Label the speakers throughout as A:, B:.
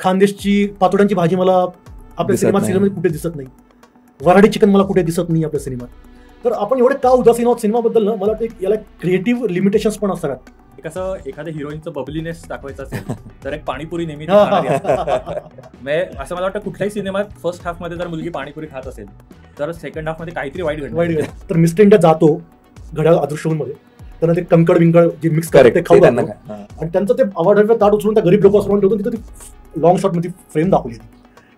A: खानदेशची पातोड्यांची भाजी मला आपल्या सिनेमामध्ये कुठे दिसत नाही. वराडी चिकन मला कुठे दिसत नाही आपल्या सिनेमात. तर आपण एवढे का उदासीन आहोत सिनेमाबद्दल ना, मला वाटतं याला क्रिएटिव्ह लिमिटेशन्स पण असतात.
B: कसं एखाद्या हिरोईनचं बबलीनेस दाखवायचं असेल तर एक पाणीपुरी नेहमी असं मला वाटतं कुठल्याही सिनेमात फर्स्ट हाफ मध्ये जर मुलगी पाणीपुरी खात असेल तर सेकंड हाफ मध्ये काहीतरी वाईट घडणार. तर
A: मिस्टर इंडिया जातो घड्याळ अदृश्य मध्ये, त्यांना ते कंकड विंकड जे मिक्स करतात ते खाऊ आणि त्यांचं ते आवाडाचं ताट उचलून त्या गरीब लोकांसमोर ठेवून तिथं ती लॉंग शॉट मध्ये फ्रेम दाखवली.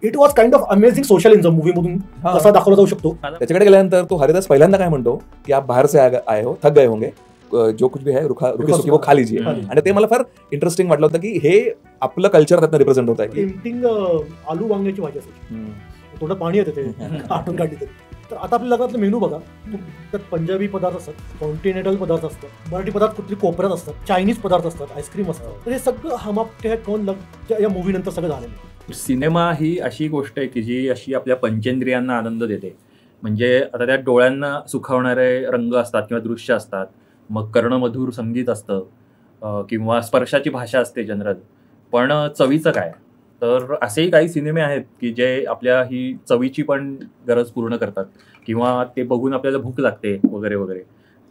A: It was kind of amazing social in the movie मधून कसा दाखवला जाऊ शकतो.
C: त्याच्याकडे गेल्यानंतर तो हरिदास पहिल्यांदा काय म्हणतो की आप बाहेर से आए हो, थक गए होंगे, जो कुछ भी है रुके सुके वो खा लीजिए. आणि ते मला फार इंटरेस्टिंग वाटलं होतं की हे आपलं कल्चर त्यातनं रिप्रेझेंट होत आहे.
A: पेंटिंग आलू वांग्याची भाजी असायची, थोडं पाणी येते ते आटून काढली तरी. तर आता आपल्या लग्नातलं मेनू बघा, त्यात पंजाबी पदार्थ असतात, कॉन्टिनेंटल पदार्थ असतात, मराठी पदार्थ कुठली कोपऱ्यात असतात, चायनीज पदार्थ असतात, आईस्क्रीम असतात. तर हे सगळं हम आपके है कौन लग या मूवी नंतर सगळं झालेलं.
B: सिनेमा ही अशी गोष्ट आहे की जी अशी आपल्या पंचेंद्रियांना आनंद देते. म्हणजे आता त्या डोळ्यांना सुखावणारे रंग असतात किंवा दृश्य असतात, मग कर्णमधुर संगीत असतं किंवा स्पर्शाची भाषा असते जनरल. पण चवीचं काय, तर असेही काही सिनेमे आहेत की जे आपल्या ही चवीची पण गरज पूर्ण करतात किंवा ते बघून आपल्याला भूक लागते वगैरे वगैरे.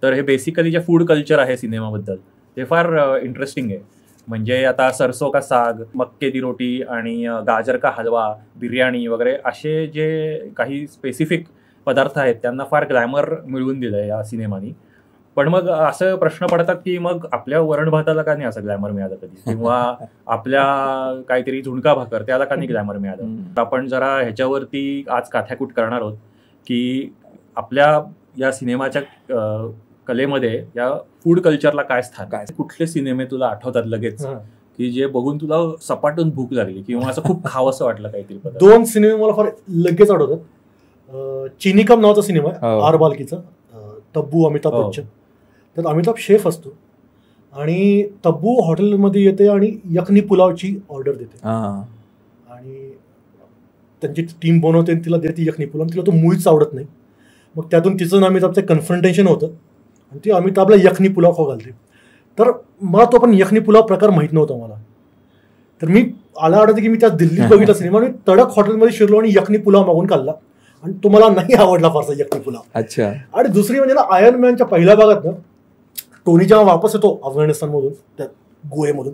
B: तर हे बेसिकली जे फूड कल्चर आहे सिनेमाबद्दल ते फार इंटरेस्टिंग आहे. म्हणजे आता सरसो का साग, मक्के दी रोटी आणि गाजर का हलवा, बिर्याणी वगैरे असे जे काही स्पेसिफिक पदार्थ आहेत त्यांना फार ग्लॅमर मिळवून दिलं आहे या सिनेमानी. पण मग असं प्रश्न पडतात की मग आपल्या वरण भाताला का नाही असं ग्लॅमर मिळालं कधी, किंवा आपल्या काहीतरी झुणका भाकर त्याला का नाही ग्लॅमर मिळालं. आपण जरा ह्याच्यावरती आज काथ्याकूट करणार आहोत की आपल्या या सिनेमाच्या कलेमध्ये या फूड कल्चरला काय स्थान, काय कुठले सिनेमे तुला आठवतात लगेच की जे बघून तुला सपाटून भूक लागली किंवा असं खूप खावंसं वाटलं काहीतरी.
A: 2 सिनेमे मला फार लगेच आठवतात. चिनिकम नावाचा सिनेमा आहे आर बालकीचा, तब्बू अमिताभ बच्चन. तर अमिताभ शेफ असतो आणि तब्बू हॉटेलमध्ये येते आणि यखनी पुलावची ऑर्डर देते आणि त्यांची टीम बनवते, तिला देते यखनी पुलाव, तिला तो मुळीच आवडत नाही. मग त्यातून तिचं अमिताभचं कन्फ्रंटेशन होतं आणि ती अमिताभला यखनी पुलाव खाऊ घालते. तर मला तो पण यखनी पुलाव प्रकार माहीत नव्हता मला. तर मी आला आठवते की मी त्या दिल्लीत बघितला सिनेमा, मी तडक हॉटेलमध्ये शिरलो आणि यखनी पुलाव मागून खाल्ला आणि तो मला नाही आवडला फारसा यखनी पुलाव.
C: अच्छा.
A: आणि दुसरी म्हणजे ना आयर्न मॅनच्या पहिल्या भागात ना टोनी जेव्हा वापस येतो अफगाणिस्तानमधून त्या गोव्यामधून,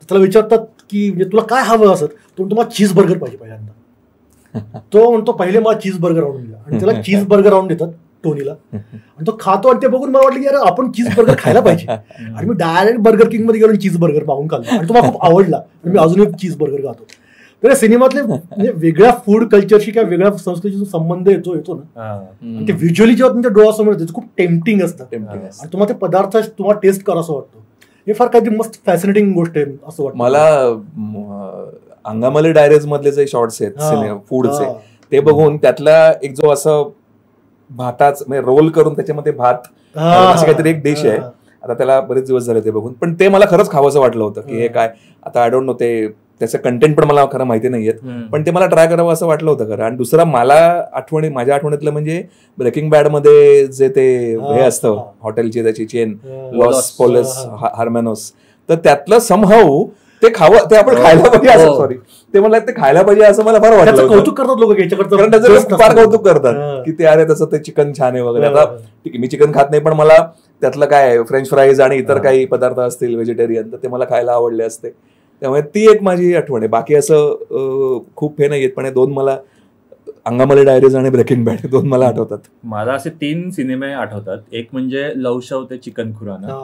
A: त्याला विचारतात की म्हणजे तुला काय हवं असत, तो तुम्हाला चीज बर्गर पाहिजे पहिल्यांदा. तो म्हणतो पहिले मला चीज बर्गर आणून दिला आणि त्याला चीज बर्गर आणून देतात टोनीला आणि तो खातो आणि ते बघून मला वाटलं की अरे आपण चीज बर्गर खायला पाहिजे. आणि मी डायरेक्ट बर्गर किंग मध्ये गेलो चीज बर्गर मागून खाल्ला आणि तो मला खूप आवडला आणि मी अजून एक चीज बर्गर खातो. तर सिनेमातले म्हणजे वेगळ्या फूड कल्चरशी किंवा वेगळ्या संस्कृतीचा संबंध येतो ना, ते व्हिज्युअली जेव्हा तुमच्या डोळ्यासमोर येते खूप टेम्पटिंग असतं आणि तुम्हाला ते पदार्थ तुम्हाला टेस्ट करा असं वाटतं. हे फार काहीतरी मस्त फॅसिनेटिंग गोष्ट आहे असं वाटतं
C: मला. अंगामली डायरीज मधले जे शॉर्ट्स आहेत फूडचे, ते बघून त्यातला एक जो असं भाताच म्हणजे रोल करून त्याच्यामध्ये भात असं काहीतरी एक डिश आहे, आता त्याला बरेच दिवस झाले ते बघून, पण ते मला खरंच खावंसं वाटलं होतं की हे काय. आता आय डोंट नो ते त्याचं कंटेंट पण मला खरं माहिती नाहीये, पण ते मला ट्राय करावं असं वाटलं होतं खरं. आणि दुसरा मला माझ्या आठवणीतलं म्हणजे ब्रेकिंग बॅड मध्ये जे ते हे असतं हॉटेलची त्याची चेन लॉस पोलस हार्मॅनोस, तर त्यातलं समहाऊ ते ते आपण खायला पाहिजे असं, सॉरी ते मला ते खायला पाहिजे असं मला फार वाटलं.
A: कौतुक करतात लोक
C: कारण त्याचं फार कौतुक करतात की ते अरे तसं ते चिकन छान आहे वगैरे. आता ठीक आहे मी चिकन खात नाही, पण मला त्यातलं काय फ्रेंच फ्राईज आणि इतर काही पदार्थ असतील व्हेजिटेरियन तर ते मला खायला आवडले असते. त्यामुळे ती एक माझी आठवण आहे. बाकी असं खूप हे नाही येत, पण हे 2 मला अंगामली डायरीज आणि ब्रेकिंग बॅड 2 मला आठवतात.
B: मला असे 3 सिनेमे आठवतात. एक म्हणजे लवशव ते चिकन खुराना.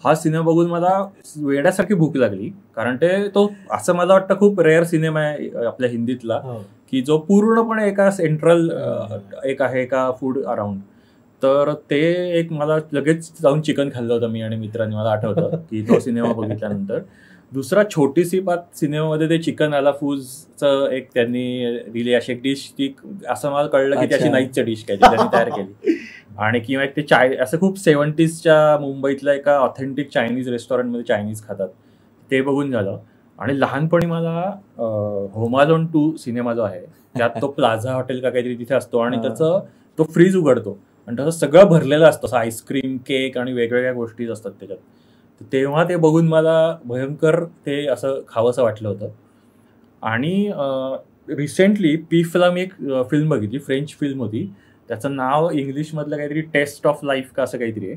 B: हा सिनेमा बघून मला वेड्यासारखी भूक लागली, कारण तो असं मला वाटतं खूप रेअर सिनेमा आहे आपल्या हिंदीतला की जो पूर्णपणे एका सेंट्रल एक आहे एका फूड अराउंड. तर ते एक मला लगेच जाऊन चिकन खाल्लं होतं मी आणि मित्रांनी, मला आठवतं की तो सिनेमा बघितल्यानंतर. दुसरा छोटीसी बात सिनेमामध्ये ते चिकन आला फूजचं एक त्यांनी दिली अशी एक डिश, ती असं मला कळलं की त्याची नाईटची डिश काय त्यांनी तयार केली. आणि किंवा एक ते असं खूप 70sच्या मुंबईतल्या एका ऑथेंटिक चायनीज रेस्टॉरंटमध्ये चायनीज खातात ते बघून झालं. आणि लहानपणी मला होम अलोन 2 सिनेमा जो आहे त्यात तो प्लाझा हॉटेल का काहीतरी तिथे असतो आणि त्याचं तो फ्रीज उघडतो आणि त्याचं सगळं भरलेलं असतं, असं आईस्क्रीम केक आणि वेगवेगळ्या गोष्टी असतात त्याच्यात. तेव्हा ते बघून मला भयंकर ते असं खावंसं वाटलं होतं. आणि रिसेंटली पीफला मी एक फिल्म बघितली, फ्रेंच फिल्म होती, त्याचं नाव इंग्लिशमधलं काहीतरी टेस्ट ऑफ लाईफ का असं काहीतरी आहे.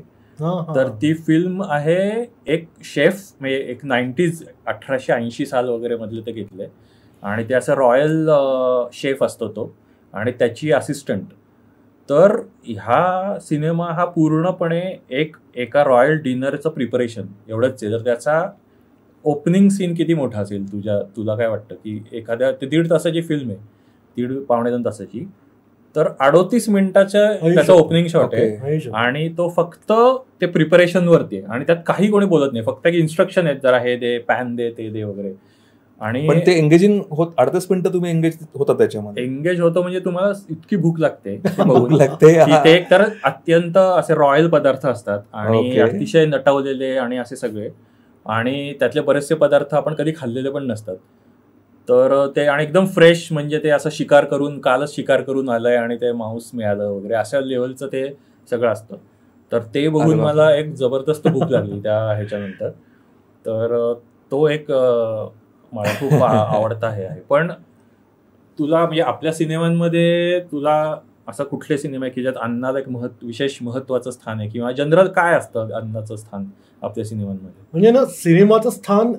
B: तर ती फिल्म आहे एक शेफ, म्हणजे एक 90s 1880 साल वगैरे मधले ते घेतले, आणि ते असं रॉयल शेफ असतो तो आणि त्याची असिस्टंट. तर ह्या सिनेमा हा पूर्णपणे एका रॉयल डिनरचं प्रिपरेशन एवढंच आहे. तर त्याचा ओपनिंग सीन किती मोठा असेल तुला काय वाटतं, की एखाद्या ते 1.5 तासाची फिल्म आहे, 1.5-1.25 तासाची, तर 38 मिनिटाच्या त्याचा ओपनिंग शॉट आहे आणि तो फक्त ते प्रिपरेशन वरती आहे आणि त्यात काही कोणी बोलत नाही, फक्त की इन्स्ट्रक्शन आहेत, जरा हे दे, पॅन दे, ते दे वगैरे. आणि
C: पण ते एंगेजिंग होत 38 मिनिटं तुम्ही एंगेज होता त्याच्यामध्ये.
B: एंगेज होतो म्हणजे तुम्हाला इतकी भूक लागते
C: भूक लागते.
B: ते एक तर अत्यंत असे रॉयल पदार्थ असतात आणि अतिशय नटवलेले आणि असे सगळे, आणि त्यातले बरेचसे पदार्थ आपण कधी खाल्लेले पण नसतात. तर ते आणि एकदम फ्रेश, म्हणजे ते असं कालच शिकार करून आलंय आणि ते मांस मिळालं वगैरे अशा लेवलचं ते सगळं असतं. तर ते बघून मला एक जबरदस्त भूक लागली त्या ह्याच्यानंतर. तर तो एक मला खूप आवडता आहे. पण तुला म्हणजे आपल्या सिनेमांमध्ये तुला असं कुठले सिनेमा आहे की ज्यात अन्नाला एक विशेष महत्वाचं स्थान आहे, किंवा जनरल काय असतं अन्नाचं स्थान आपल्या सिनेमांमध्ये?
A: म्हणजे ना, सिनेमाचं स्थान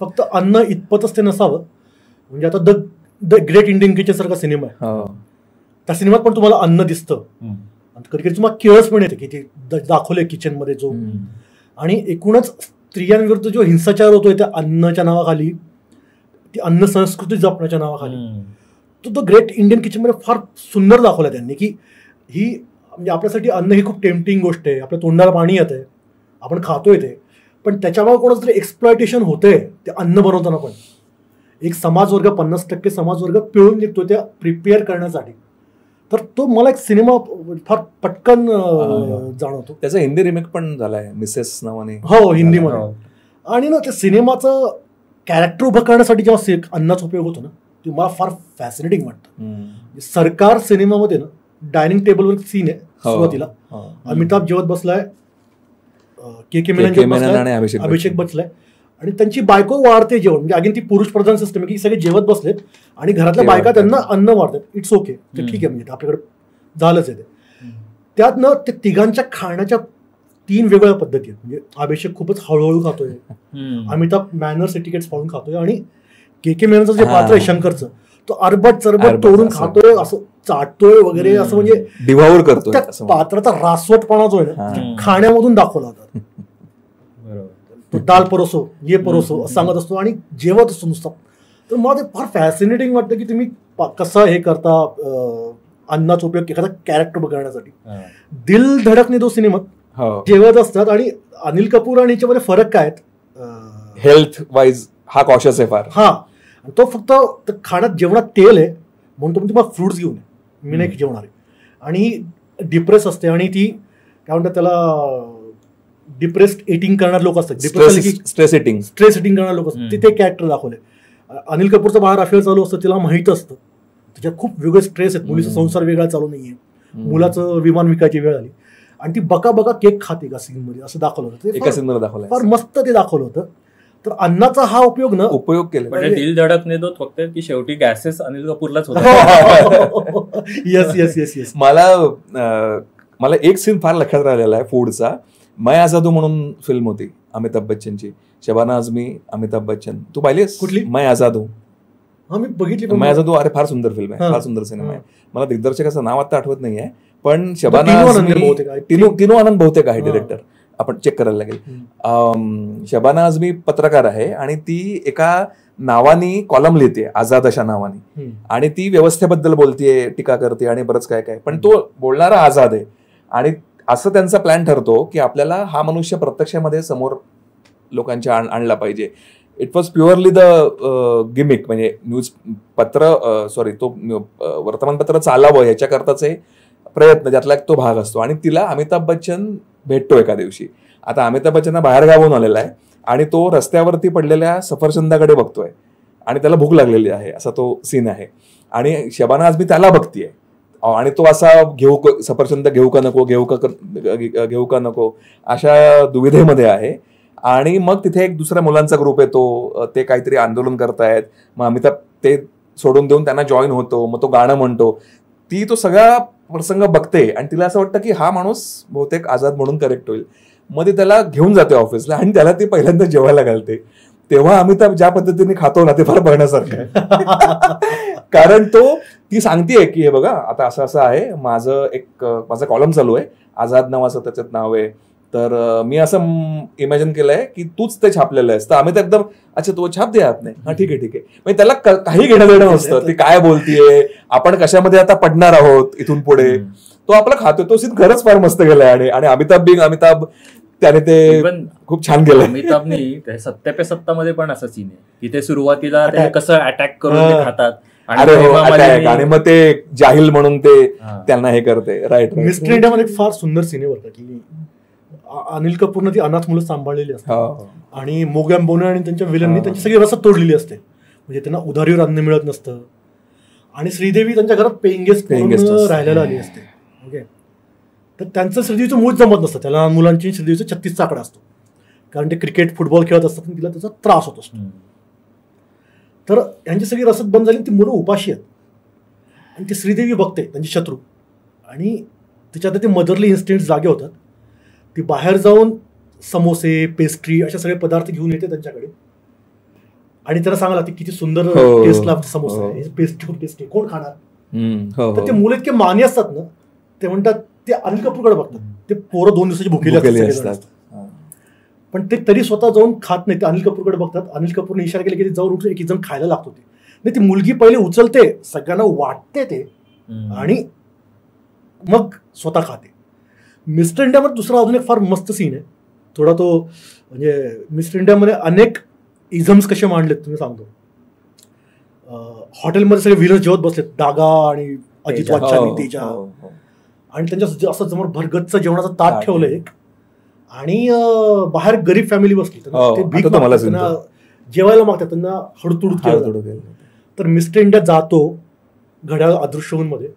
A: फक्त अन्न इतपतच ते नसावं. म्हणजे आता द ग्रेट इंडियन किचन सारखा सिनेमा आहे, त्या सिनेमात पण तुम्हाला अन्न दिसतं, कधी कधी तुम्हाला केळस पण येते की ते दाखवले किचन मध्ये जो. आणि एकूणच स्त्रियांविरुद्ध जो हिंसाचार होतोय त्या अन्नाच्या नावाखाली, ती अन्न संस्कृती जपण्याच्या नावाखाली, तो द ग्रेट इंडियन किचन मध्ये फार सुंदर दाखवला त्यांनी. की ही म्हणजे आपल्यासाठी अन्न ही खूप टेम्पटिंग गोष्ट आहे, आपल्या तोंडाला पाणी येतंय, आपण खातोय ते, पण त्याच्यामुळे कोणाचं तरी एक्सप्लॉयटेशन होतंय ते अन्न बनवताना. पण एक समाजवर्ग 50% समाजवर्ग पिळून निघतोय त्या प्रिपेअर करण्यासाठी. तर तो मला एक सिनेमा फार पटकन जाणवतो.
C: त्याचा हिंदी रिमेक पण झालाय मिसेस नावाने.
A: हो, हिंदीमध्ये. आणि ना त्या सिनेमाचं कॅरेक्टर उभं करण्यासाठी जेव्हा अन्नाचा उपयोग होतो ना, ते मला फार फॅसिनेटिंग वाटतं. सरकार सिनेमामध्ये ना डायनिंग टेबलवर सीन आहे सुरुवातीला, अमिताभ जेवत बसलाय, के मेनन आणि अभिषेक बसलाय, आणि त्यांची बायको वाढते जेवण. म्हणजे अगेन ती पुरुष प्रधान सिस्टम आहे की सगळे जेवत बसलेत आणि घरातल्या बायका त्यांना अन्न वाढतात. इट्स ओके, तर ठीक आहे, म्हणजे आपल्याकडे झालंच आहे ते. त्यात ना ते तिघांच्या खाण्याच्या 3 वेगवेगळ्या पद्धती आहेत. म्हणजे अभिषेक खूपच हळूहळू खातोय, अमिताभ मॅनर्स एटिकेट्स पाहून खातोय, आणि के मेननचं जे पात्र आहे शंकरचं, तो अरबट चरबट तोडून खातोय, असं चाटतोय वगैरे, असं म्हणजे
C: डिव्हावर करतोय.
A: त्या पात्राचा रासवटपणा जो आहे ना खाण्यामधून दाखवला होता. तो दाल परोसो, ये परोसो असं सांगत असतो आणि जेवत असतो नुसतं. तर मला ते फार फॅसिनेटिंग वाटतं की तुम्ही कसं हे करता अन्नाचा उपयोग एखादा कॅरेक्टर बघण्यासाठी. दिल धडकने दो सिनेमात जेवत असतात, आणि अनिल कपूर आणि याच्यामध्ये फरक काय आहेत
C: हेल्थ वाईज, हा कॉशियस आहे फार.
A: हा, तो फक्त खाण्यात जेवणात तेल आहे म्हणून तुम्ही तुम्हाला फ्रुट्स घेऊन ये, मी नाही जेवणार आहे. आणि डिप्रेस असते, आणि ती काय म्हणतात त्याला, डिप्रेस्ड एटिंग करणारे लोक असतात,
C: स्ट्रेस एटिंग
A: करणारे लोक असतात, ते कॅरेक्टर दाखवले. अनिल कपूरचा बाहेर अफेअर चालू असतं, तिला माहित असतं त्याच्यात खूप वेगळे स्ट्रेस आहेत, मुलीचा संसार वेगळा चालू नाहीये, मुलाचं विमान विकायची वेळ आली, आणि ती बका केक खाते का सीन मध्ये, असं दाखवलं होतं. फार मस्त ते दाखवलं होतं. तर अन्नाचा हा उपयोग
B: केला. म्हणजे दिल धडकने दो फक्त की शेवटी गॅसेस अनिल कपूरलाच होता.
A: येस.
C: मला एक सीन फार लक्षात राहिलेला आहे फूडचा. मैं आजादू म्हणून फिल्म होती अमिताभ बच्चनची, शबाना आझमी, अमिताभ बच्चन. तू पाहिलीस कुठली? मैं आजादू.
A: मी बघितली.
C: मैं आजादू, अरे फार सुंदर फिल्म आहे, फार सुंदर सिनेमा आहे. मला दिग्दर्शकाचं नाव आता आठवत नाहीये, पण शबाना आझमी, तिनू आनंद बहुतेक आहे डिरेक्टर, आपण चेक करायला लागेल. शबाना आझमी पत्रकार आहे आणि ती एका नावानी कॉलम लिहिते, आझाद अशा नावानी, आणि ती व्यवस्थेबद्दल बोलतेय, टीका करते आणि बरंच काय काय, पण तो बोलणारा आझाद आहे. आणि असं त्यांचा प्लॅन ठरतो की आपल्याला हा मनुष्य प्रत्यक्षामध्ये समोर लोकांच्या आणला पाहिजे. It was purely the gimmick, म्हणजे तो वर्तमानपत्र चालावं याच्याकरताचे प्रयत्न, ज्यातला एक तो भाग असतो. आणि तिला अमिताभ बच्चन भेटतो एका दिवशी. आता अमिताभ बच्चन बाहेर गावून आलेला आहे आणि तो रस्त्यावरती पडलेल्या सफरचंदाकडे बघतोय आणि त्याला भूक लागलेली आहे, असा तो सीन आहे. आणि शबाना आझमी त्याला बघतीये आणि तो असा सफरचंद घेऊ का नको अशा दुविधेमध्ये आहे. आणि मग तिथे एक दुसऱ्या मुलांचा ग्रुप येतो, ते काहीतरी आंदोलन करतायत, मग अमिताभ ते सोडून देऊन त्यांना जॉईन होतो, मग तो गाणं म्हणतो. ती तो सगळा प्रसंग बघते आणि तिला असं वाटतं की हा माणूस बहुतेक आझाद म्हणून करेक्ट होईल. मग ती त्याला घेऊन जाते ऑफिसला आणि त्याला ती पहिल्यांदा जेवायला घालते. तेव्हा अमिताभ ज्या पद्धतीने खातो ना ते फार बघण्यासारखं आहे. कारण ती सांगतेय की हे बघा आता असं असं आहे, माझा कॉलम चालू आहे, आझाद नावाचं त्याच्यात नाव आहे, तर मी असं इमॅजिन केलंय की तूच ते छापलेलं आहेस. तर अमिताभ एकदम अच्छा तो छाप दे आपने, हा ठीक आहे ठीक आहे. म्हणजे त्याला काही घेणं देणं नसतं, ती काय बोलतीये, आपण कशामध्ये आता पडणार आहोत इथून पुढे. तो आपला खातो, तो सीन खरंच फार मस्त गेलाय. आणि अमिताभ त्याने ते खूप छान केलं.
B: अमिताभनी सत्या पे सत्ता मध्ये पण असं सीन आहे की ते सुरुवातीला कसं अटॅक करून ते खातात
C: आणि मग ते जाहील म्हणून ते त्यांना हे करते. राईट.
A: मिस्टर इंडिया मध्ये फार सुंदर सिने बरं की अनिल कपूरनं ती अनाथ मुलं सांभाळलेली असतात आणि मोग अँबोने आणि त्यांच्या विलननी त्यांची सगळी रसद तोडलेली असते. म्हणजे त्यांना उधारीवर अन्न मिळत नसतं आणि श्रीदेवी त्यांच्या घरात पेइंग गेस्ट राहायला आली असते. ओके. तर त्यांचं श्रीदेवीचं मूळ जमत नसतं. त्याला मुलांची श्रीदेवीचा 36चा आकडा असतो, कारण ते क्रिकेट फुटबॉल खेळत असतात आणि तिला त्याचा त्रास होत असतो. तर यांची सगळी रसद बंद झाली, ती मुलं उपाशी आहेत आणि ती श्रीदेवी बघते त्यांची शत्रू, आणि तिच्यात ते मदरली इन्स्टिंक्ट जागे होतात. ती बाहेर जाऊन समोसे, पेस्ट्री अशा सगळे पदार्थ घेऊन येते त्यांच्याकडे आणि त्याला सांगायला लागते किती सुंदर टेस्ट लागते समोसा आहे, पेस्ट्री कोण खाणार. तर ते मुलं इतके मानी असतात ना, ते म्हणतात ते अनिल कपूरकडे बघतात. ते पोरं 2 दिवसाची भुकेली असतात पण ते तरी स्वतः जाऊन खात नाही, ते अनिल कपूरकडे बघतात. अनिल कपूरने इशारा केला की जाऊन उठून एक जण खायला लागतो. ते नाही, ती मुलगी पहिले उचलते, सगळ्यांना वाटते ते आणि मग स्वतः खाते. मिस्टर इंडियामध्ये दुसरा अजून एक फार मस्त सीन आहे थोडा तो, म्हणजे मिस्टर इंडियामध्ये अनेक इझम्स कसे मांडलेत तुम्ही सांगतो. हॉटेलमध्ये सगळे व्हिलर्स जेवत बसलेत, दागा आणि अजित वाच्चानी, तेजा, आणि त्यांच्या असं समोर भरगतचं जेवणाचं ताट ठेवलं एक, आणि बाहेर गरीब फॅमिली बसली, ते भीक मागतात, जेवायला मागतात, त्यांना हडतुड केलं. तर मिस्टर इंडिया जातो घड्याळ अदृश्य मध्ये,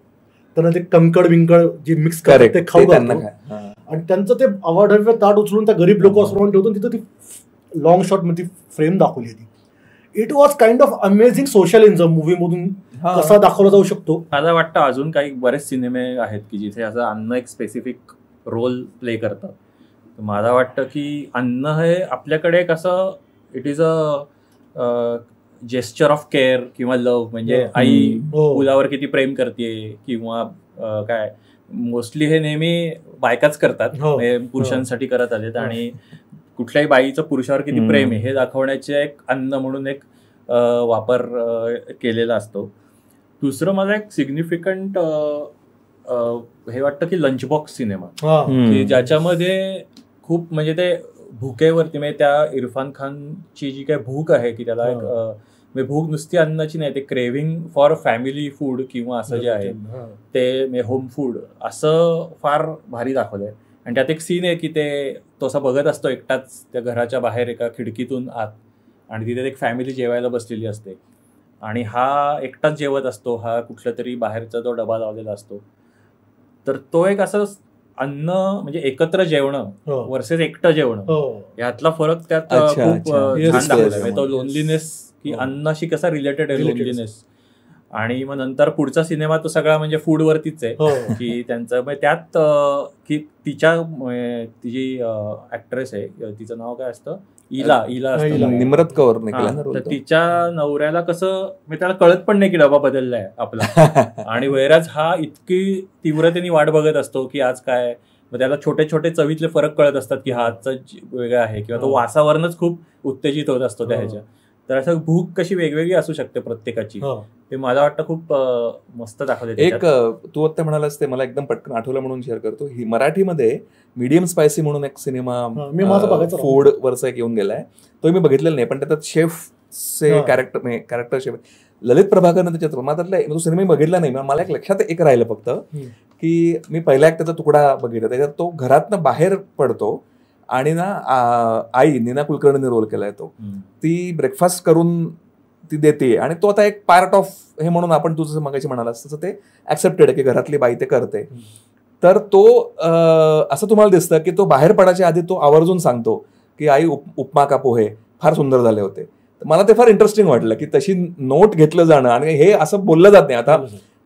A: त्यांना ते कंकड विंकड जे मिक्स करतात ते खाऊ घालतो आणि त्यांचं ते अवाढव्य ताट उचलून त्या गरीब लोकांसमोर ठेवतो. तिथं ती लॉंग शॉट मध्ये फ्रेम दाखवली होती. It was kind of amazing socialism movie मधून कसा दाखवला जाऊ शकतो.
B: मला वाटतं अजून काही बरेच सिनेमे आहेत की जिथे असं अन्न एक स्पेसिफिक रोल प्ले करतं. मला वाटतं की अन्न हे आपल्याकडे कसं it is a gesture of care किंवा लव्ह, म्हणजे आई मुलावर किती प्रेम करते किंवा काय, मोस्टली हे नेहमी बायकाच करतात, पुरुषांसाठी करत आलेत, आणि कुठल्याही बाईचं पुरुषावर किती प्रेम आहे हे दाखवण्याचे एक अन्न म्हणून एक वापर केलेला असतो. दुसरं मला एक सिग्निफिकंट हे वाटतं की लंच बॉक्स सिनेमा, की ज्याच्यामध्ये खूप म्हणजे ते भुकेवरती, म्हणजे त्या इरफान खानची जी काही भूक आहे की त्याला एक भूक नुसती अन्नाची नाही, ते क्रेव्हिंग फॉर फॅमिली फूड किंवा असं जे आहे ते होम फूड असं फार भारी दाखवलंय. आणि त्यात एक सीन आहे की तो असं बघत असतो एकटाच त्या घराच्या बाहेर एका खिडकीतून आत, आणि तिथे एक फॅमिली जेवायला बसलेली असते आणि हा एकटाच जेवत असतो, हा कुठला तरी बाहेरचा तो डबा लावलेला असतो. तर तो एक असं अन्न म्हणजे एकत्र जेवणं वर्सेस एकटं जेवणं यातला फरक त्यात खूप छान दाखवला. तो लोनलीनेस की अन्नाशी कसा रिलेटेड आहे लोनलीनेस. आणि मग नंतर पुढचा सिनेमा तो सगळा म्हणजे फूड वरतीच आहे की त्यांचं त्यात की ती जी ऍक्ट्रेस आहे तिचं नाव काय असतं, इला असतं,
C: निम्रत कौर,
B: तर तिच्या नवऱ्याला कसं त्याला कळत पण नाही की डबा बदललाय आपला, आणि वैराज हा इतकी तीव्रतेने वाट बघत असतो की आज काय, मग त्याला छोटे छोटे चवीतले फरक कळत असतात की हा आजचा वेगळा आहे, किंवा तो वासावरनच खूप उत्तेजित होत असतो त्या ह्याच्या. तर असं भूक कशी वेगवेगळी असू शकते प्रत्येकाची, ते मला वाटतं खूप मस्त दाखवले.
C: एक तू आता म्हणालास ते मला एकदम पटकन आठवलं म्हणून शेअर करतो. ही मराठीमध्ये मीडियम स्पायसी म्हणून एक सिनेमा फूड वरचा एक येऊन गेलाय, तो मी बघितलेला नाही, पण त्याच्यात शेफचे कॅरेक्टर शेफ ललित प्रभाकरनं त्याच्यात, मात्र तो सिनेमा बघितला नाही. मला एक लक्षात एक राहिलं फक्त की मी पहिला एक त्याचा तुकडा बघितला, त्याच्यात तो घरातनं बाहेर पडतो आणि ना आई नीना कुलकर्णीने रोल केलाय, तो ती ब्रेकफास्ट करून ती देते आणि तो आता एक पार्ट ऑफ हे म्हणून आपण तू जसं मगाशी म्हणालास तसं ते ऍक्सेप्टेड आहे की घरातली बाई ते करते. तर तो असं तुम्हाला दिसतं की तो बाहेर पडायच्या आधी तो आवर्जून सांगतो की आई उपमा का पोहे फार सुंदर झाले होते. तर मला ते फार इंटरेस्टिंग वाटलं की तशी नोट घेतलं जाणं, आणि हे असं बोललं जात नाही.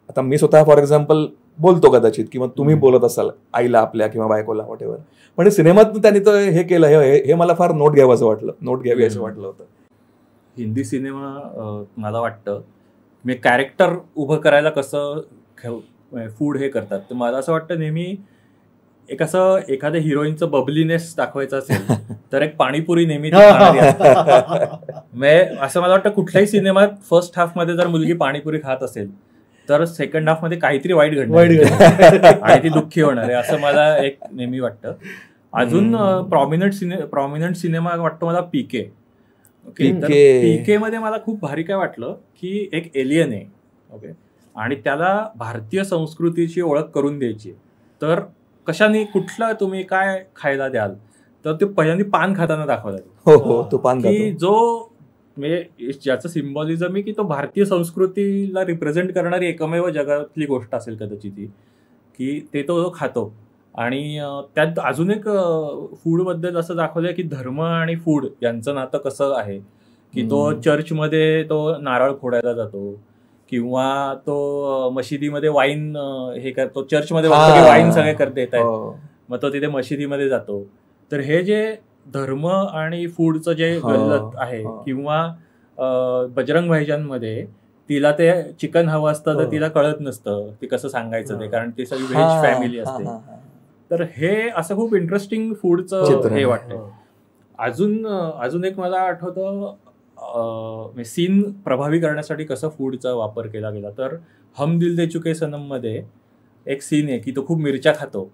C: आता मी स्वतः फॉर एक्झाम्पल बोलतो कदाचित, किंवा तुम्ही बोलत असाल आईला आपल्या किंवा बायकोला व्हॉटेवर, पण सिनेमात त्यांनी तर हे केलं, हे मला फार नोट घ्यावी असं वाटलं होतं.
B: हिंदी सिनेमा मला वाटतं मी कॅरेक्टर उभं करायला कसं फूड हे करतात, तर मला असं वाटतं नेहमी एक असं एखाद्या हिरोईनचं बबलीनेस दाखवायचं असेल तर एक पाणीपुरी नेहमी असं मला वाटतं कुठल्याही सिनेमात फर्स्ट हाफ मध्ये जर मुलगी पाणीपुरी खात असेल तर सेकंड हाफ मध्ये काहीतरी वाईट घडणार आणि ती दुःखी होणार आहे, असं मला एक नेहमी वाटतं. अजून प्रॉमिनंट सिनेमा वाटतो मला पीके. ओके, तर पीके मध्ये मला खूप भारी काय वाटलं की एक एलियन आहे, ओके, आणि त्याला भारतीय संस्कृतीची ओळख करून द्यायची. तर कशाने, कुठलं तुम्ही काय खायला द्याल, तर ते पहिल्यांदा पान खाताना दाखवलं.
C: तो पान
B: की जो म्हणजे ज्याचं सिम्बॉलिझम आहे की तो भारतीय संस्कृतीला रिप्रेझेंट करणारी एकमेव जगातली गोष्ट असेल कदाचित ती, की ते तो खातो. आणि त्यात अजून एक फूड बद्दल असं दाखवलंय की धर्म आणि फूड यांचं नातं कसं आहे, की तो चर्चमध्ये तो नारळ फोडायला जातो, किंवा तो मशिदीमध्ये वाईन हे करतो, चर्चमध्ये वाईन सगळे करते येत आहेत, मग तो तिथे मशिदीमध्ये जातो. तर हे जे धर्म आणि फूडचं जे गल्लत आहे, किंवा बजरंग भाईजानमध्ये तिला ते चिकन हवं असतं तर तिला कळत नसतं ते कसं सांगायचं ते, कारण ती सगळी व्हेज फॅमिली असते. तर हे असं खूप इंटरेस्टिंग फूडचं हे वाटतं. अजून एक मला आठवतं सीन प्रभावी करण्यासाठी कसं फूडचा वापर केला गेला, तर हम दिल दे चुके सनम मध्ये एक सीन आहे की तो खूप मिरच्या खातो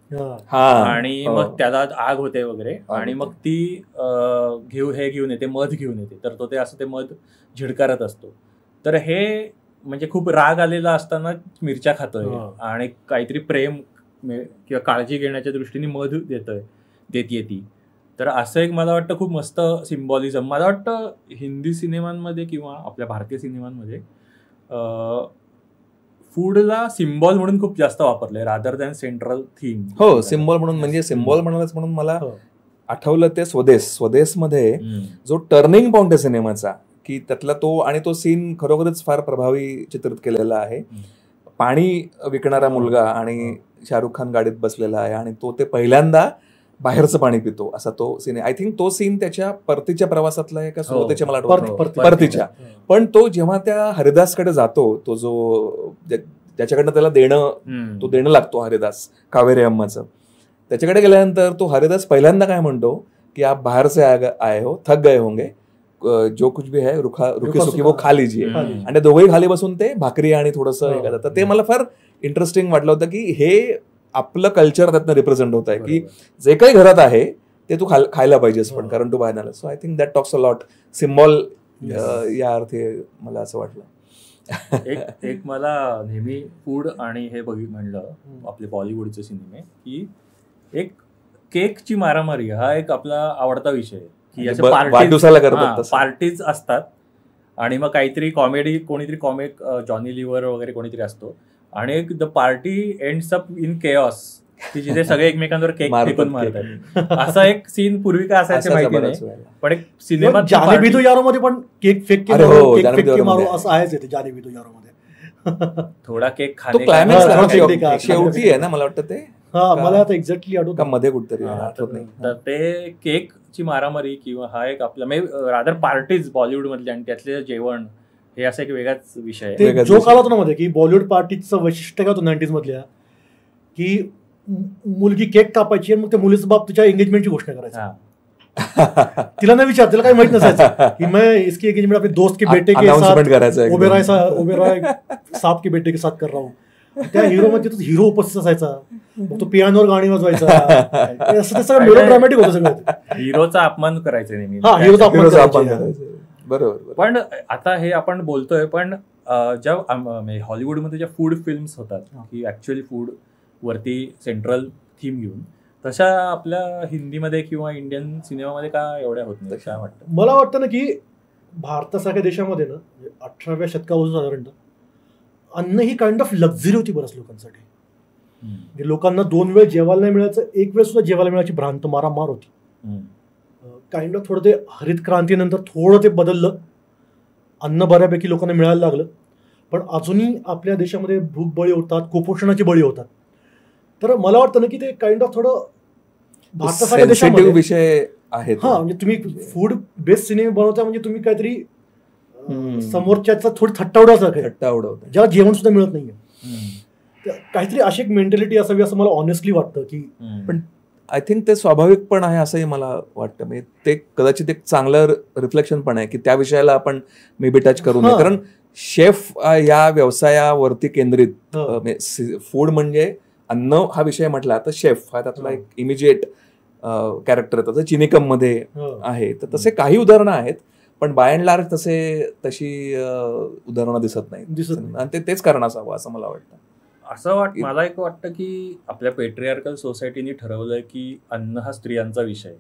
B: आणि मग त्याला आग होते वगैरे, आणि मग ती घेऊन येते, मध घेऊन येते, तर तो ते असं ते मध झिडकारत असतो. तर हे म्हणजे खूप राग आलेला असताना मिरच्या खातोय आणि काहीतरी प्रेम किंवा काळजी घेण्याच्या दृष्टीने मध देते ती. तर असं एक मला वाटतं खूप मस्त सिम्बॉलिझम मला वाटतं हिंदी सिनेमांमध्ये किंवा आपल्या भारतीय सिनेमांमध्ये फूडला सिम्बॉल म्हणून खूप जास्त वापरलंय रादर दॅन सेंट्रल थीम.
C: हो, सिम्बॉल म्हणून, म्हणजे सिम्बॉल म्हणालच म्हणून मला आठवलं ते स्वदेशमध्ये जो टर्निंग पॉइंट आहे सिनेमाचा, की त्यातला तो सीन खरोखरच फार प्रभावी चित्रित केलेला आहे. पाणी विकणारा मुलगा आणि शाहरुख खान गाडीत बसलेला आहे आणि तो ते पहिल्यांदा बाहेरचं पाणी पितो, असा तो सीन आहे. आय थिंक तो सीन त्याच्या परतीच्या प्रवासातला एका सुरुवातीच्या मला आठवत परतीच्या, पण तो जेव्हा त्या हरिदासकडे जातो, तो जो ज्याच्याकडनं त्याला देणं लागतो, हरिदास कावेरी अम्माचं, त्याच्याकडे गेल्यानंतर तो हरिदास पहिल्यांदा काय म्हणतो की आप बाहेर से आए हो, थक गए होंगे, जो कुछ भी है रुकी सुकी वो खा लीजिए. आणि दोघंही खाली बसून ते भाकरी आणि थोडंसं हे करतात. तर ते मला फार इंटरेस्टिंग वाटलं होतं की हे आपलं कल्चर त्यातनं रिप्रेझेंट होत आहे, की जे काही घरात आहे ते तू खायला पाहिजेस, पण कारण तू बाहेर आला. So I think that talks a lot symbol या अर्थी मला असं वाटलं.
B: एक मला नेहमी फूड आणि हे म्हणलं आपले बॉलिवूडचे सिनेमे, की एक केकची मारामारी हा एक आपला आवडता विषय आहे, की पार्टीज असतात आणि मग काहीतरी कॉमेडी, कोणीतरी कॉमिक, जॉनी लिव्हर वगैरे कोणीतरी असतो, आणि the party ends up in chaos, की जिथे सगळे एकमेकांवर केक फेकून मारतात. असा एक सीन पूर्वी काय असायचं माहिती नाही, पण एक सिनेमात
A: जाने भी दो यारो मध्ये पण केक फेक के मारो असं आहेच ते जाने भी दो यारो मध्ये.
B: थोडा केक खाणे
C: शेवटी आहे ना, मला वाटतं ते,
A: मला आता एक्झॅक्टली आठवत
C: मध्ये कुठतरी आठवत नाही.
B: तर ते केकची मारामारी किंवा हा एक आपला रादर पार्टीज बॉलिवूड मधले आणि त्यातले जेवण हे असा एक वेगळाच विषय आहे.
A: जो काल होता ना मध्ये, की बॉलिवूड पार्टीचं वैशिष्ट्य काय होतं 90s मधल्या, की मुलगी केक कापायची आणि मग त्या मुलीचा बाप तिच्या एंगेजमेंटची घोषणा करायचा. तिला नाही विचार, तिला काही माहित नसायचं की मैं इसकी एंगेजमेंट अपने दोस्त के बेटे के साथ ओबेरॉय साहब के बेटे के साथ कर रहा हूँ. त्या हिरो मध्ये तो हिरो उपस्थित असायचा, मग तो पियानोवर गाणी वाजवायचा, असं सगळं मेलोड्रामॅटिक होतं सगळं.
B: हिरोचा अपमान करायचा नेहमी,
A: हिरोचा अपमान करायचा.
C: बरोबर.
B: पण आता हे आपण बोलतोय, पण ज्या हॉलिवूडमध्ये ज्या फूड फिल्म्स होतात की ऍक्च्युअली फूड वरती सेंट्रल थीम घेऊन, तशा आपल्या हिंदीमध्ये किंवा इंडियन सिनेमामध्ये का एवढ्या होत नाही, काय वाटतं?
A: मला वाटतं ना की भारतासारख्या देशामध्ये ना 18व्या शतकापासून साधारणतः अन्न ही काइंड ऑफ लक्झरी होती बऱ्याच लोकांसाठी. लोकांना 2 वेळ जेवायला नाही मिळायचं, 1 वेळ सुद्धा जेवायला मिळायची भ्रांत मारामार होती. काइंड ऑफ थोडं ते हरित क्रांतीनंतर थोडं ते बदललं, अन्न बऱ्यापैकी लोकांना मिळायला लागलं, पण अजूनही आपल्या देशामध्ये भूक बळी होतात, कुपोषणाची बळी होतात. तर मला वाटतं ना की ते काइंड ऑफ थोडं भारतासारख्या देशामध्ये
C: विषय आहे.
A: म्हणजे तुम्ही फूड बेस्ड सिनेमे बनवता म्हणजे तुम्ही काहीतरी समोरच्याचा थोडी थट्टा उडवता, ज्याला जेवण सुद्धा मिळत नाहीये. काहीतरी अशी एक मेंटॅलिटी असावी असं मला ऑनेस्टली वाटतं की.
C: पण आय थिंक ते स्वाभाविक पण आहे असंही मला वाटतं. म्हणजे ते कदाचित एक चांगलं रिफ्लेक्शन पण आहे की त्या विषयाला आपण मे बी टच करू नये. कारण शेफ या व्यवसायावरती केंद्रित, फूड म्हणजे अन्न हा विषय म्हटला तर शेफ हा त्यातला एक इमिजिएट कॅरेक्टर आहे. तसं चिनिकम मध्ये आहे, तर तसे काही उदाहरणं आहेत, पण बाय अँड लार्ज तशी उदाहरणं दिसत नाही. आणि तेच कारण असावं असं मला वाटतं.
B: मला एक वाटतं की आपल्या पेट्रियार्कल सोसायटीने ठरवलंय की अन्न हा स्त्रियांचा विषय,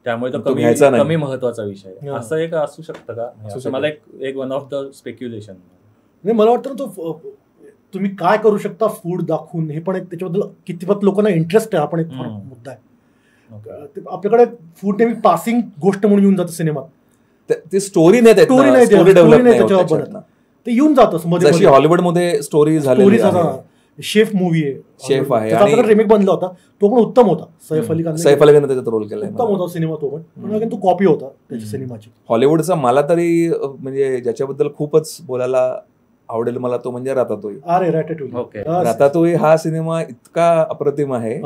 B: त्यामुळे तो कमी महत्वाचा विषय असं एक असू शकतं का, असं मला एक वन ऑफ द स्पेक्युलेशन.
A: नाही, मला वाटतं ना तो तुम्ही काय करू शकता फूड दाखवून, हे पण एक त्याच्याबद्दल कितपत लोकांना इंटरेस्ट आहे हा पण एक मुद्दा आहे. आपल्याकडे फूड नेहमी पासिंग गोष्ट म्हणून येऊन जातं सिनेमात,
C: ती स्टोरी नाही
A: त्याच्यावर ते येऊन जातं.
C: जशी हॉलिवूडमध्ये स्टोरी झाली,
A: शेफ मूवी आहे,
C: शेफ आहे,
A: त्याचा रिमेक बनला होता, तो पण उत्तम होता. सैफ अली खान
C: त्याच्यात रोल केला,
A: उत्तम होता सिनेमा तो पण, तो कॉपी होता त्याच्या सिनेमाची.
C: हॉलिवूडचा मला तरी म्हणजे ज्याच्याबद्दल खूपच बोलायला आवडेल मला तो म्हणजे रातातोई. हा सिनेमा इतका अप्रतिम आहे.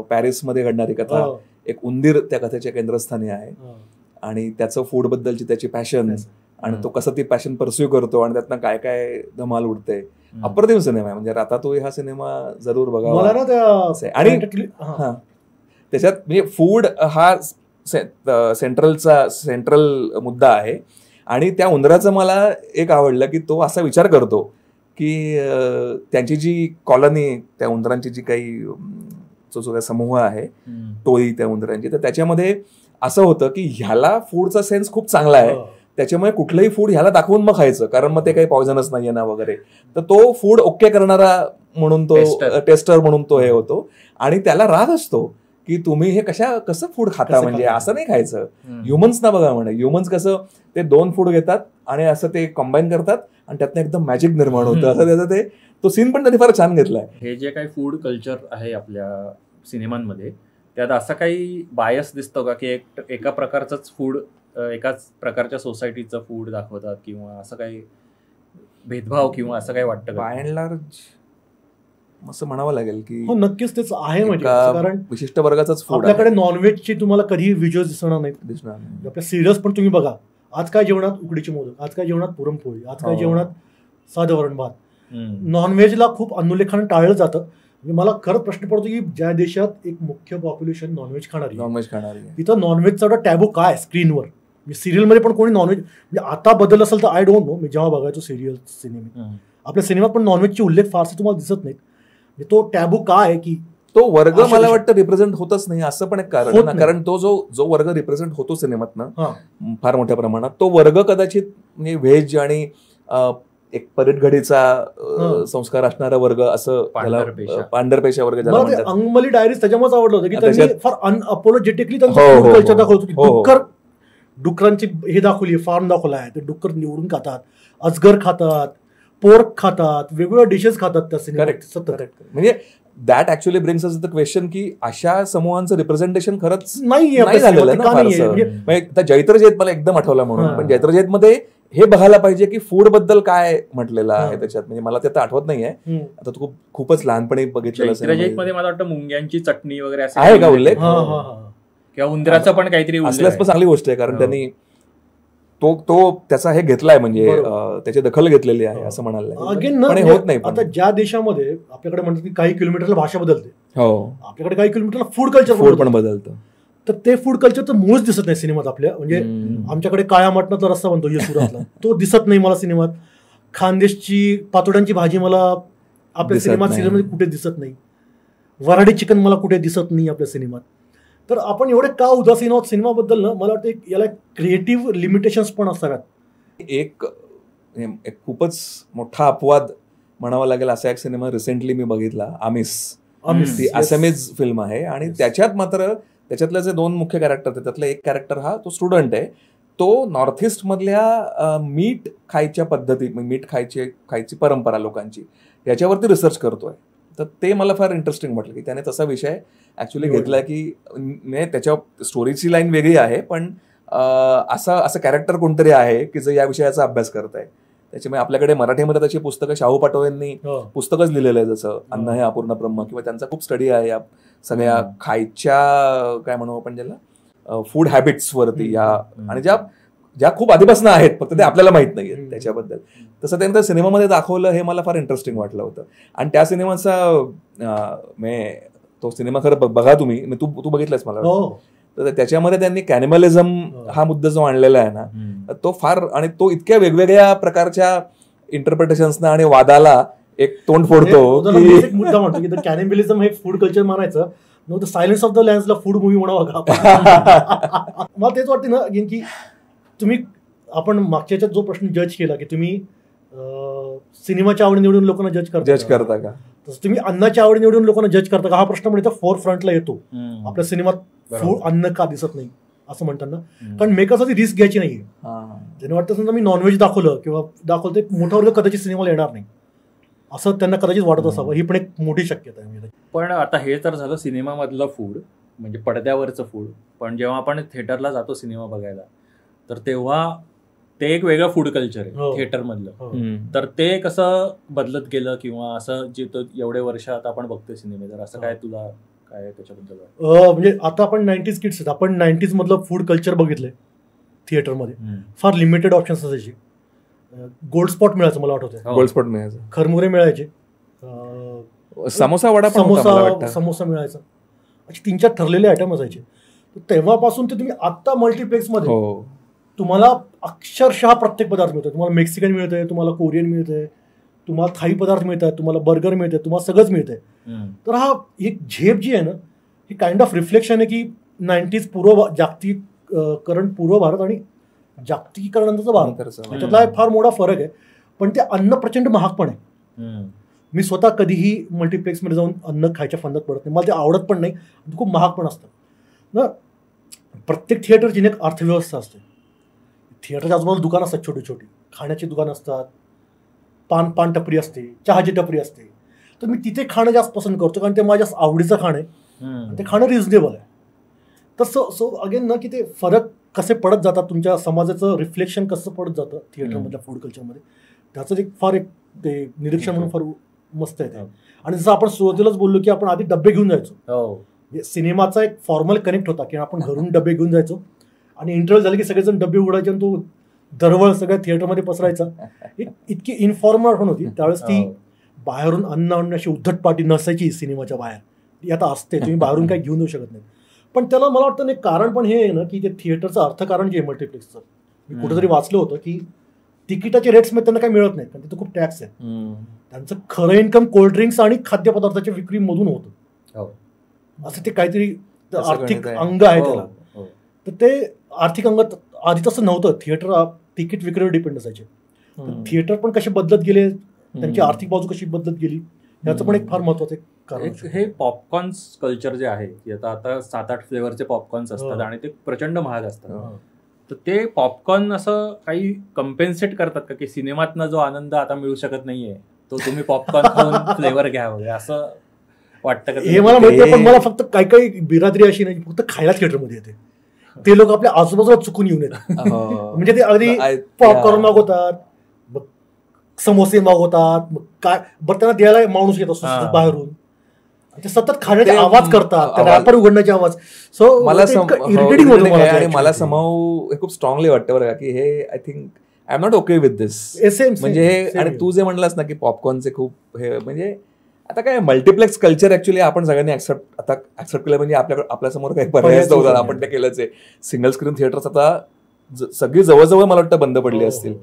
C: पॅरिसमध्ये घडणारी कथा, एक उंदीर त्या कथेच्या केंद्रस्थानी आहे आणि त्याचं फूड बद्दलची त्याची पॅशन आणि तो कसं ती पॅशन परस्यू करतो आणि त्यातनं काय काय धमाल उडते. अप्रतिम सिनेमा आहे. म्हणजे रातातोई हा सिनेमा जरूर बघावा. आणि त्याच्यात म्हणजे फूड हा सेंट्रल मुद्दा आहे. आणि त्या उंदराचं मला एक आवडलं की तो असा विचार करतो की त्यांची जी कॉलनी, त्या उंदरांची जी काही जो समूह आहे, टोळी त्या उंदरांची, तर त्याच्यामध्ये असं होतं की ह्याला फूडचा सेन्स खूप चांगला आहे, त्याच्यामुळे कुठलंही फूड ह्याला दाखवून मग खायचं, कारण मग ते काही पॉयझनस नाहीये ना वगैरे. तर तो फूड ओके करणारा म्हणून तो टेस्टर म्हणून तो हे होतो आणि त्याला राग असतो की तुम्ही हे कसं फूड खाता, म्हणजे असं नाही खायचं. ह्युमन्स ना बघा म्हणे, ह्युमन्स कसं ते 2 फूड घेतात आणि असं ते कंबाईन करतात आणि त्यातनं एकदम मॅजिक निर्माण होतं. असं त्याचं तो सीन पण त्यांनी फार छान घेतलाय.
B: हे जे काही फूड कल्चर आहे आपल्या सिनेमांमध्ये, त्यात असं काही बायस दिसतो का की एका प्रकारचंच फूड, एकाच प्रकारच्या सोसायटीचं फूड दाखवतात, किंवा असं काही भेदभाव किंवा असं काही वाटतं का?
C: बाय अँड लार्ज असं म्हणावं लागेल की
A: हो, नक्कीच तेच आहे. म्हणजे कारण
C: विशिष्ट वर्गाचाच फूड.
A: आपल्याकडे नॉनव्हेजची तुम्हाला कधी व्हिज्युअल दिसणार नाही. आपल्या सिरियल्स पण तुम्ही बघा, आज काय जेवणात उकडीचे मोदक, आज काय जेवणात पुरणपोळी, आज काय जेवणात साधं वरण भात. नॉनव्हेजला खूप अन्नलेखानं टाळलं जातं. म्हणजे मला खरंच प्रश्न पडतो की ज्या देशात एक मुख्य पॉप्युलेशन नॉनव्हेज खाणारी, तिथं नॉनव्हेजचा टॅबू काय स्क्रीनवर. सिरियलमध्ये पण कोणी नॉनव्हेज, म्हणजे आता बदल असेल तर आय डोंट नो. मी जेव्हा बघायचो सिरियल सिनेमे, आपल्या सिनेमात पण नॉनव्हेजचे उल्लेख फारसे तुम्हाला दिसत नाहीत. तो टॅबू काय आहे की
C: तो वर्ग मला वाटतं रिप्रेझेंट होतच नाही, असं पण एक कारण. कारण तो जो वर्ग रिप्रेझेंट होतो सिनेमातनं फार मोठ्या प्रमाणात, तो वर्ग कदाचित म्हणजे व्हेज आणि एक परीटघडीचा संस्कार असणारा वर्ग, असं पांढरपेशा वर्ग ज्याला म्हणतात.
A: अंगमली डायरीज त्याच्यामुळे आवडलं होतं की त्यांनी फार अनअपोलोजेटिकली कल्चर दाखवतो की डुकरांची हे दाखवली, फार्म दाखवला आहे, ते डुक्कर निवडून खातात, अजगर खातात, पोर्क खातात, वेगवेगळ्या डिशेस खातात त्या सिनेमात.
C: म्हणजे that actually brings us the question की अशा समूहांचं रिप्रेझेंटेशन खरंच
A: नाही
C: झालेलं ना फारसं. जैत्रजैत मला एकदम आठवला म्हणून, पण जैत्रजैत मध्ये हे बघायला पाहिजे की फूड बद्दल काय म्हटलेलं आहे त्याच्यात. म्हणजे मला ते आता आठवत नाहीये, आता तो खूपच लहानपणी बघितलेलं.
B: जैत्रजैत मध्ये मला वाटतं मुंग्यांची चटणी वगैरे
C: आहे का उल्लेख,
B: किंवा उंदराचा पण काहीतरी
C: असल्यास पण चांगली गोष्ट आहे. कारण त्यांनी तो त्याचा हे घेतलाय, म्हणजे त्याची दखल घेतलेली आहे असं म्हणायला. पण होत नाही.
A: आता ज्या देशामध्ये आपल्याकडे म्हणतात की काही किलोमीटरला भाषा बदलते, आपल्याकडे काही किलोमीटरला फूड
C: पण बदलतं,
A: तर ते फूड कल्चरचं मूळच दिसत नाही सिनेमात आपल्या. म्हणजे आमच्याकडे काळ्या मटणाचा रस्सा बनतो येसुरातला, तो दिसत नाही मला सिनेमात. खानदेशची पातोड्यांची भाजी मला आपल्या सिनेमामध्ये कुठे दिसत नाही. वराडी चिकन मला कुठे दिसत नाही आपल्या सिनेमात. तर आपण एवढे का उदासीन आहोत सिनेमाबद्दल ना, मला वाटतं याला क्रिएटिव्ह लिमिटेशन्स पण असाव्यात.
C: एक खूपच मोठा अपवाद म्हणावा लागेल असा एक सिनेमा रिसेंटली मी बघितला, आमिस. ती आसामीज फिल्म आहे आणि त्याच्यात मात्र त्याच्यातले जे 2 मुख्य कॅरेक्टर आहेत त्यातला एक कॅरेक्टर हा तो स्टुडंट आहे, तो नॉर्थ ईस्ट मधल्या मीठ खायच्या पद्धती, मीठ खायची परंपरा लोकांची याच्यावरती रिसर्च करतोय. तर ते मला फार इंटरेस्टिंग वाटलं की त्याने तसा विषय ऍक्च्युली घेतला की त्याच्या स्टोरीची लाईन वेगळी आहे पण असं कॅरेक्टर कोणतरी आहे की जे या विषयाचा अभ्यास करत आहे. त्याच्यामुळे आपल्याकडे मराठीमध्ये त्याची पुस्तकं शाहू पाटोळेंनी पुस्तकच लिहिलेलं आहे, जसं अन्न हे अपूर्ण ब्रह्म, किंवा त्यांचा खूप स्टडी आहे या सगळ्या खायच्या काय म्हणू आपण ज्याला फूड हॅबिट्स वरती या, आणि ज्या खूप आधीपासून आहेत फक्त ते आपल्याला माहित नाहीये त्याच्याबद्दल. तसं त्यांनी सिनेमामध्ये दाखवलं हे मला फार इंटरेस्टिंग वाटलं होतं. आणि त्या सिनेमाचा तो सिनेमा खरं बघा तुम्ही, तू बघितलास मला वाटतं. तर त्याच्यामध्ये त्यांनी कॅनिमलिझम हा मुद्दा जो आणलेला आहे ना तो फार, आणि तो इतक्या वेगवेगळ्या प्रकारच्या इंटरप्रिटेशन्सना आणि वादाला एक तोंड फोडतो.
A: मुद्दा म्हणतो की कॅनिमलिझम हे फूड कल्चर मानायचं, no the silence of the लॅन्सला फूड मूवी म्हणावं का? मला तेच वाटते ना की तुम्ही, आपण मागच्या जो प्रश्न जज केला की तुम्ही सिनेमाच्या आवडी निवडून लोकांना जज करता का, तसं तुम्ही अन्नाच्या आवडी निवडून लोकांना जज करता का हा प्रश्न म्हणजे फोर फ्रंटला येतो आपल्या सिनेमात. फूड अन्न का दिसत नाही असं म्हणताना, कारण मेकर्सची रिस्क घ्यायची नाहीये. ज्यांना वाटतं समजा मी नॉनव्हेज दाखवलं किंवा दाखवलं ते मोठा वर्ग कदाचित सिनेमाला येणार नाही असं त्यांना कदाचित वाटत असावं, ही पण एक मोठी शक्यता आहे.
B: पण आता हे तर झालं सिनेमामधलं फूड, म्हणजे पडद्यावरचं फूड. पण जेव्हा आपण थिएटरला जातो सिनेमा बघायला तर तेव्हा ते एक वेगळं फूड कल्चर आहे थिएटरमधलं. तर ते कसं बदलत गेलं किंवा असं जे एवढे वर्ष आता आपण बघतोय सिनेमे, तर असं काय तुला काय त्याच्याबद्दल?
A: म्हणजे आता आपण 90s किड्स आहेत, आपण 90s मधलं फूड कल्चर बघितलंय थिएटरमध्ये. फार लिमिटेड ऑप्शन्स असायचे. गोल्ड स्पॉट मिळायचं, मला आठवतंय गोल्ड स्पॉट मिळायचं, खरमुरे मिळायचे,
C: समोसा
A: समोसा मिळायचा, असे 3-4 ठरलेले आयटम असायचे. तेव्हापासून ते तुम्ही आता मल्टीप्लेक्समध्ये तुम्हाला अक्षरशः प्रत्येक पदार्थ मिळतोय. तुम्हाला मेक्सिकन मिळतंय, तुम्हाला कोरियन मिळतंय, तुम्हाला थाई पदार्थ मिळतात, तुम्हाला बर्गर मिळतंय, तुम्हाला सगळंच मिळतंय. तर हा एक झेप जी आहे ना ही काइंड ऑफ रिफ्लेक्शन आहे की 90s जागतिकीकरण पूर्व भारत आणि जागतिकीकरणानंतरचा भारत त्याच्यातला फार मोठा फरक आहे. पण ते अन्न प्रचंड महाग पण आहे. मी स्वतः कधीही मल्टीप्लेक्समध्ये जाऊन अन्न खायच्या फंदात पडत नाही, मला ते आवडत पण नाही, खूप महाग पण असतं ना. प्रत्येक थिएटरची एक अर्थव्यवस्था असते. थिएटरच्या आजूबाजूला दुकान असतात, छोटी छोटी खाण्याची दुकान असतात, पान टपरी असते, चहाची टपरी असते. तर मी तिथे खाणं जास्त पसंत करतो कारण ते माझ्या आवडीचं खाणं आहे, ते खाणं रिझनेबल आहे. तर सो अगेन ना की ते फरक कसे पडत जातात, तुमच्या समाजाचं रिफ्लेक्शन कसं पडत जातं थिएटरमधल्या फूड कल्चरमध्ये, त्याचं एक फार एक ते निरीक्षण म्हणून फार मस्त आहे ते. आणि जसं आपण सुरुवातीलाच बोललो की आपण आधी डबे घेऊन जायचो, सिनेमाचा एक फॉर्मल कनेक्ट होता की आपण घरून डबे घेऊन जायचो आणि इंटरव्ह्यू झाले की सगळेजण डबे उघडायचे आणि तो दरवळ सगळ्या थिएटरमध्ये पसरायचा. इतकी इन्फॉर्मल आठवण होती त्यावेळेस. ती बाहेरून अन्न आणण्याची उद्धट पार्टी नसायची सिनेमाच्या बाहेर, ती आता असते, तुम्ही बाहेरून काही घेऊन येऊ शकत नाही. पण त्याला मला वाटतं एक कारण पण हे आहे ना की ते थिएटरचं अर्थकारण जे आहे मल्टीप्लेक्सचं, मी कुठेतरी वाचलं होतं की तिकिटाचे रेट्समध्ये त्यांना काही मिळत नाही कारण तिथं खूप टॅक्स आहे. त्यांचं खरं इन्कम कोल्ड्रिंक्स आणि खाद्यपदार्थाच्या विक्रीमधून होतं, असं ते काहीतरी आर्थिक अंग आहे त्याला. तर ते आर्थिक अंग आधी तसं नव्हतं. थिएटर तिकीट विक्रीवर डिपेंड असायचे. थिएटर पण कसे बदलत गेले, त्यांची आर्थिक बाजू कशी बदलत गेली, याचं पण एक फार महत्वाचं कारण.
B: हे पॉपकॉर्न्स कल्चर जे आहे की आता 7-8 फ्लेवरचे पॉपकॉर्न्स असतात आणि ते प्रचंड महाग असतात. तर ते पॉपकॉर्न असं काही कम्पेन्सेट करतात का की सिनेमातनं जो आनंद आता मिळू शकत नाहीये तो तुम्ही पॉपकॉर्न खाऊन फ्लेवर घ्या वगैरे असं वाटतं का?
A: हे मला माहिती आहे, पण मला फक्त काही बिरादरी अशी नाही फक्त खायला थिएटरमध्ये येते. ते लोक आपल्या आजूबाजूला चुकून येऊन येतात. म्हणजे ते अगदी पॉपकॉर्न मागवतात, मग समोसे मागवतात, मग काय बरं त्यांना द्यायला माणूस येत असतो बाहेरून, ते सतत खाण्याचे आवाज करतात, रॅपर उघडण्याचे आवाज. सो मला इरिटेटिंग होतं
C: आणि मला समहाऊ हे खूप स्ट्रॉंगली वाटतं बरं की हे I think I am not okay with this. म्हणजे हे, आणि तू जे म्हणलास ना की पॉपकॉर्नचे खूप हे, म्हणजे आता काय मल्टिप्लेक्स कल्चर ऍक्च्युली आपण सगळ्यांनी ऍक्सेप्ट केलं, म्हणजे आपल्या समोर काही पर्यायच नव्हता, आपण ते केलंच आहे. सिंगल स्क्रीन थिएटर्स आता सगळी जवळजवळ मला वाटतं बंद पडली असतील,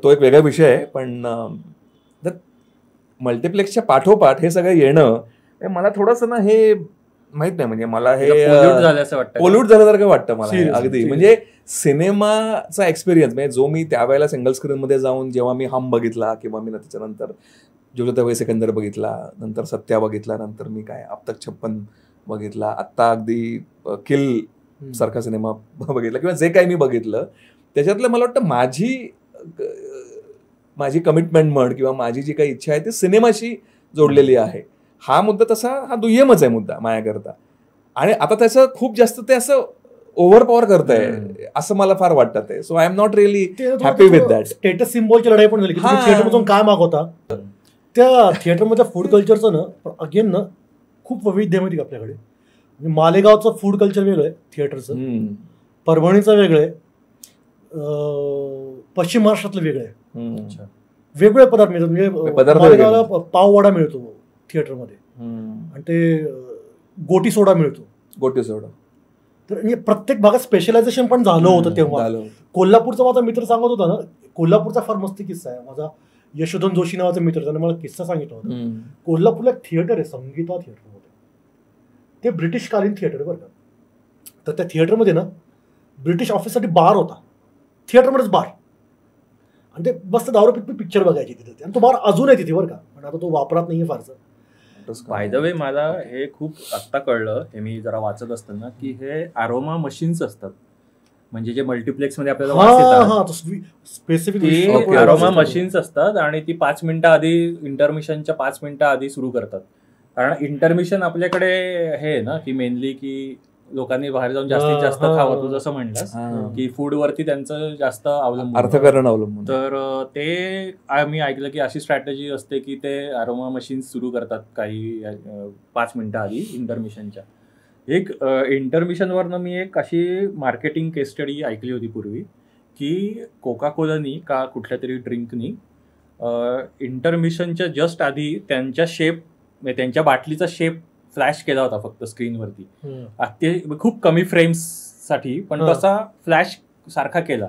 C: तो एक वेगळा विषय आहे. पण मल्टिप्लेक्सच्या पाठोपाठ हे सगळं येणं मला थोडंसं ना हे माहित नाही, म्हणजे मला हे पोल्यूट झाल्यासारखं वाटतं मला अगदी. म्हणजे सिनेमाचा एक्सपिरियन्स म्हणजे जो मी त्यावेळेला सिंगल स्क्रीन मध्ये जाऊन जेव्हा मी हम बघितला किंवा मी त्याच्यानंतर जो सिकंदर बघितला, नंतर सत्या बघितला, नंतर मी काय अब तक 56 बघितला, आत्ता अगदी किल सारखा सिनेमा बघितला, किंवा जे काही मी बघितलं त्याच्यातलं मला वाटतं माझी कमिटमेंट म्हण किंवा माझी जी काही इच्छा आहे ती सिनेमाशी जोडलेली आहे. हा मुद्दा तसा हा दुय्यमच आहे मुद्दा माझ्याकरता. आणि आता त्याचं खूप जास्त ते असं ओव्हर पॉवर करतंय असं मला फार वाटतं ते. So I am not really happy with that.
A: Status सिम्बॉलची लढाई पण झाली की थिएटरमधून काय मागवता. त्या थिएटरमधल्या फूड कल्चरचं ना अगेन ना खूप वैविध्यमय आपल्याकडे. म्हणजे मालेगावचं फूड कल्चर वेगळं आहे थिएटरचं, परभणीचं वेगळं आहे, पश्चिम महाराष्ट्रातलं वेगळं आहे. वेगवेगळे पदार्थ मिळतात. म्हणजे मालेगावला पाववडा मिळतो थिएटरमध्ये आणि ते गोटी सोडा मिळतो.
C: गोटी सोडा
A: तर प्रत्येक भागात स्पेशलायझेशन पण झालं होतं तेव्हा. कोल्हापूरचा माझा मित्र सांगत होता ना, कोल्हापूरचा फार मस्त किस्सा आहे. माझा यशोधन जोशी नावाचा मित्र, त्याने मला किस्सा सांगितला होता. कोल्हापूरला एक थिएटर आहे, संगीता थिएटर. ते ब्रिटिशकालीन थिएटर बरं का. तर त्या थिएटरमध्ये ना ब्रिटिश ऑफिससाठी बार होता, थिएटरमध्येच बार. आणि ते बसतं दारू पित पिक्चर बघायची तिथे. आणि तो बार अजून आहे तिथे बरं का, पण आता तो वापरात नाहीये फारसं.
B: बाय द वे मला हे खूप आत्ता कळलं, हे मी जरा वाचत असताना, की हे अरोमा मशीन्स असतात. म्हणजे जे मल्टिप्लेक्स मध्ये आपल्याला वास येतात स्पेसिफिक अरोमा मशीन्स असतात आणि ती 5 मिनिटं आधी इंटरमिशनच्या 5 मिनिटं आधी सुरू करतात. कारण इंटरमिशन आपल्याकडे हे ना की मेनली की लोकांनी बाहेर जाऊन जास्तीत जास्त खावं, तू जसं म्हणलास की फूड वरती त्यांचं जास्त
C: अवलंबून.
B: तर ते मी ऐकलं की अशी स्ट्रॅटेजी असते की ते अरोमा मशीन्स सुरू करतात काही 5 मिनिटं आधी इंटरमिशनच्या. एक इंटरमिशनवरनं मी एक अशी मार्केटिंग केस स्टडी ऐकली होती पूर्वी, की कोका कोलानी का कुठल्या तरी ड्रिंकनी इंटरमिशनच्या जस्ट आधी त्यांच्या शेप, त्यांच्या बाटलीचा शेप फ्लॅश केला होता फक्त स्क्रीनवरती. ते खूप कमी फ्रेम्स साठी, पण तसा फ्लॅश सारखा केला.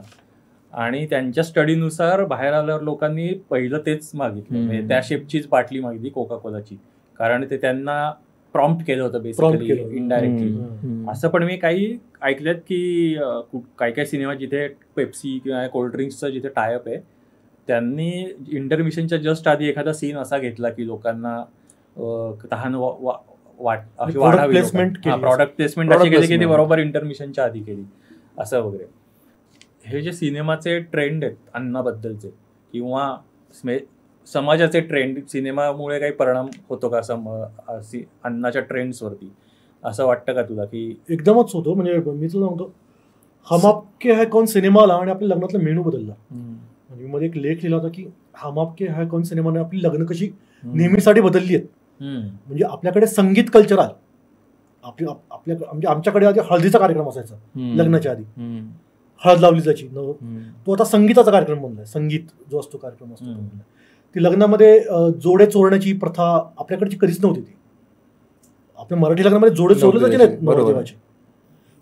B: आणि त्यांच्या स्टडीनुसार बाहेर आल्यावर लोकांनी पहिलं तेच मागितलं, त्या शेपचीच बाटली मागितली कोका कोलाची, कारण ते त्यांना प्रॉम्प्ट केलं होतं बेसिकली इनडायरेक्टली. असं पण मी काही ऐकलेत की काही काही सिनेमा जिथे पेप्सी किंवा कोल्ड्रिंक्सचं जिथे टायअप आहे, त्यांनी इंटरमिशनच्या जस्ट आधी एखादा सीन असा घेतला की लोकांना तहान
A: प्रॉडक्ट
B: प्लेसमेंट अशी केली की ती बरोबर इंटरमिशनच्या आधी केली असं वगैरे. हे जे सिनेमाचे ट्रेंड आहेत अन्नाबद्दलचे किंवा समाजाचे ट्रेंड, सिनेमामुळे काही परिणाम होतो का अन्नाच्या ट्रेंड्सवरती, असं वाटतं का तुला? की
A: एकदमच होतो. म्हणजे मी तुला सांगतो, हम आपके है कौन सिनेमा आला आणि आपल्या लग्नातला मेनू बदलला. म्हणजे मध्ये एक लेख लिहिला होता की हम आपके है कौन सिनेमाने आपली लग्न कशी नेहमीसाठी बदलली आहेत. म्हणजे आपल्याकडे संगीत कल्चर आलं. म्हणजे आमच्याकडे आधी हळदीचा कार्यक्रम असायचा लग्नाच्या आधी, हळद लावली जायची. तो आता संगीताचा कार्यक्रम बनलाय. संगीत जो असतो कार्यक्रम असतो ती लग्नामध्ये जोडे चोरण्याची प्रथा आपल्याकडची कधीच नव्हती. ती आपल्या मराठी लग्नामध्ये जोडे चोरले जायचे नाहीत नवरदेवाचे.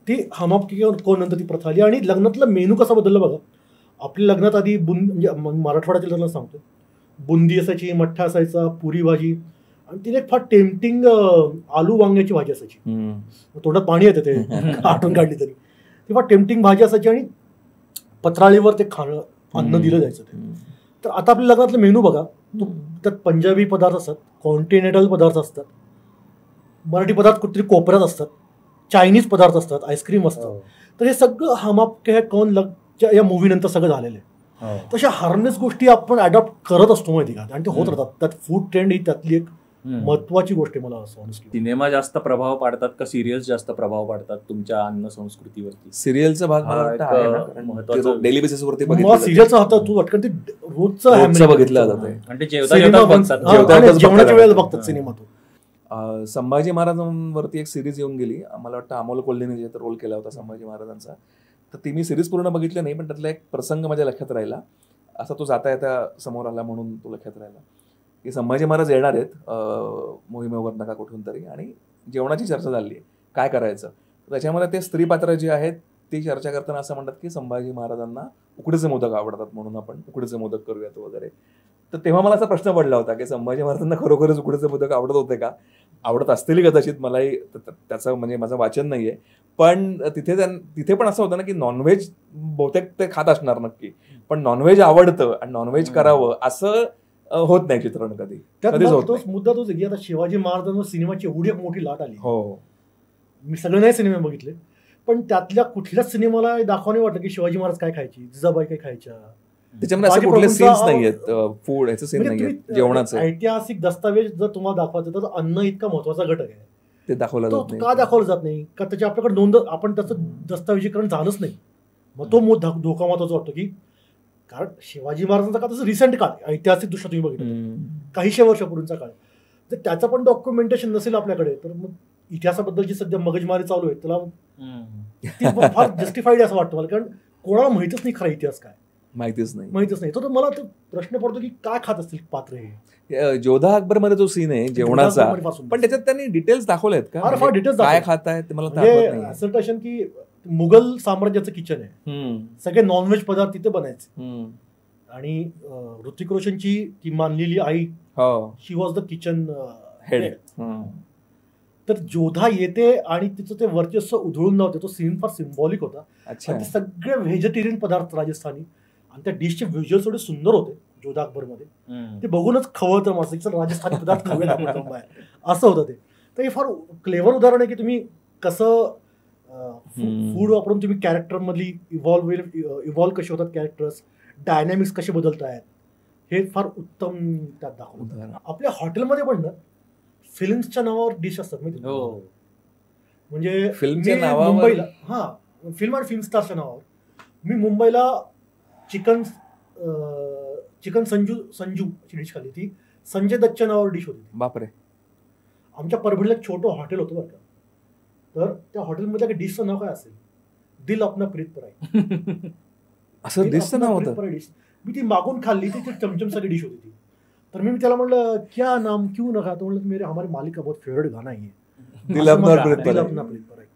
A: ती हम आपके कौन नंतर ती प्रथा आली. आणि लग्नातला मेनू कसा बदलला बघा. आपल्या लग्नात आधी म्हणजे मराठवाड्यातील लग्नात सांगतो, बुंदी असायची, मठ्ठा असायचा, पुरी भाजी, आणि तिने फार टेम्पटिंग आलू वांग्याची भाजी असायची. तोंडात पाणी येतं ते आठवण काढली तरी. ती फार टेम्पटिंग भाजी असायची आणि पत्राळीवर ते खाणं अन्न दिलं जायचं ते. तर आता आपल्या लग्नातलं मेनू बघा, त्यात पंजाबी पदार्थ असतात, कॉन्टिनेंटल पदार्थ असतात, मराठी पदार्थ कुठेतरी कोपऱ्यात असतात, चायनीज पदार्थ असतात, आईस्क्रीम असतं. तर हे सगळं हम आपके है कौन लगच्या या मूवी नंतर सगळं झालेलं आहे. तशा हार्मलेस गोष्टी आपण अडॉप्ट करत असतो माहिती का, आणि ते होत राहतात. त्यात फूड ट्रेंड ही त्यातली एक महत्वाची गोष्ट आहे मला असं वाटतं.
B: सिनेमा जास्त प्रभाव पाडतात का सिरियल्स जास्त प्रभाव पाडतात तुमच्या अन्न संस्कृतीवरती?
C: सिरियलचा भाग महत्वाचा, डेली बेसिस वरती
A: सिरियलचा हातात तू वाटतं ते रोजचं
C: बघितलं जातं
B: आणि ते जेवणाच्या
A: वेळेला बघतात सिनेमा.
C: तो संभाजी महाराजांवरती एक सिरीज येऊन गेली, मला वाटतं अमोल कोल्हेने जे रोल केला होता संभाजी महाराजांचा, तर ती मी सिरीज पूर्ण बघितली नाही, पण त्यातला एक प्रसंग माझ्या लक्षात राहिला. असा तो जाता येता समोर आला म्हणून तो लक्षात राहिला की संभाजी महाराज येणार आहेत मोहिमेवर नका कुठून तरी, आणि जेवणाची चर्चा झाली आहे काय करायचं. त्याच्यामध्ये ते स्त्री पात्र जे आहेत ती चर्चा करताना असं म्हणतात की संभाजी महाराजांना उकडीचे मोदक आवडतात म्हणून आपण उकडीचे मोदक करूयात वगैरे. तर तेव्हा मला असा प्रश्न पडला होता की संभाजी महाराजांना खरोखरच उकडीचे मोदक आवडत होते का? आवडत असतील कदाचित, मलाही त्याचं म्हणजे माझं वाचन नाहीये, पण तिथे पण असं होतं ना की नॉनव्हेज बहुतेक ते खात असणार नक्की, पण नॉनव्हेज आवडतं आणि नॉनव्हेज करावं असं होत नाही चित्रण कधीच होत.
A: मुद्दा तोच की आता शिवाजी महाराजांवर सिनेमाची एवढी मोठी लाट आली.
C: हो,
A: मी सगळे नाही सिनेमे बघितले, पण त्यातल्या कुठल्याच सिनेमाला दाखवणे वाटलं की शिवाजी महाराज काय खायची, जिजाबाई काय खायच्या.
C: त्याच्यामध्ये असं कुठले सीन्स नाहीयेत, फूड ह्याचे सीन नाहीयेत जेवणाचे.
A: ऐतिहासिक दस्तावेज जर तुम्हाला दाखवायचं तर अन्न इतका महत्वाचा घटक आहे,
C: ते दाखवलं जात नाही.
A: का दाखवलं जात नाही? का त्याची आपल्याकडे नोंद, आपण त्याचं दस्तावेजीकरण झालंच नाही. मग तो धोका महत्वाचा वाटतो की कारण शिवाजी महाराजांचा का तसं रिसेंट काळ, ऐतिहासिक दृष्ट्या तुम्ही बघितलं काहीशे वर्षापूर्वीचा काळ, जर त्याचं पण डॉक्युमेंटेशन नसेल आपल्याकडे तर मग इतिहासाबद्दलची सध्या मगजमारी चालू आहे त्याला फार जस्टिफाईड असं वाटतं मला. कारण कोणाला माहितच नाही खरा इतिहास काय, माहितच नाही. तर मला तो प्रश्न पडतो की काय खात असतील पात्र हे.
C: जोधा अकबर मध्ये जो सीन आहे जेवणाचा, पण त्याच्यात त्यांनी डिटेल्स दाखवलेत का,
A: फार डिटेल्स
C: काय खात आहेत मला
A: असं की मुघल साम्राज्याचं किचन आहे, सगळे नॉनव्हेज पदार्थ तिथे बनायचे. आणि ऋतिक रोशनची ती मानलेली आई, शी वॉज द किचन हेड. तर जोधा येते आणि तिचं ते वर्चस्व उधळून लावते. तो सीन फार सिम्बॉलिक होता. ते सगळे व्हेजिटेरियन पदार्थ राजस्थानी, आणि त्या डिशचे व्हिज्युअल्स एवढे सुंदर होते जोधा अकबर मध्ये, ते बघूनच खवळतं माणसं की राजस्थानी पदार्थ खावे असं होतं ते. तर हे फार क्लेव्हर उदाहरण आहे की तुम्ही कसं फूड वापरून तुम्ही कॅरेक्टर मधली इव्हॉल्व कसे होतात कॅरेक्टर्स, डायनॅमिक्स कसे बदलत आहेत, हे फार उत्तम त्यात दाखवलं. आपल्या हॉटेलमध्ये पण ना फिल्म्सच्या नावावर डिश असतात माहिती, म्हणजे मुंबईला फिल्म आणि फिल्म स्टारच्या नावावर मी मुंबईला चिकन संजू ची डिश खाल्ली. ती संजय दत्तच्या नावावर डिश होती.
C: बापरे.
A: आमच्या परभणीला एक छोटं हॉटेल होतं बरं का, तर त्या हॉटेलमधल्या डिशचं नाव काय असेल, दिल अपना प्रीत पर आहे
C: असं डिशचं नाव होतं.
A: मी ती मागून खाल्ली, ती चमचमसाठी डिश होती ती. तर मी त्याला म्हणलं क्या नाम क्यों नका, तो म्हणलं मेरे हमारी मालिक का बहुत फेवरेट गाना आहे
C: दिल अपना प्रीत
A: पर आहे.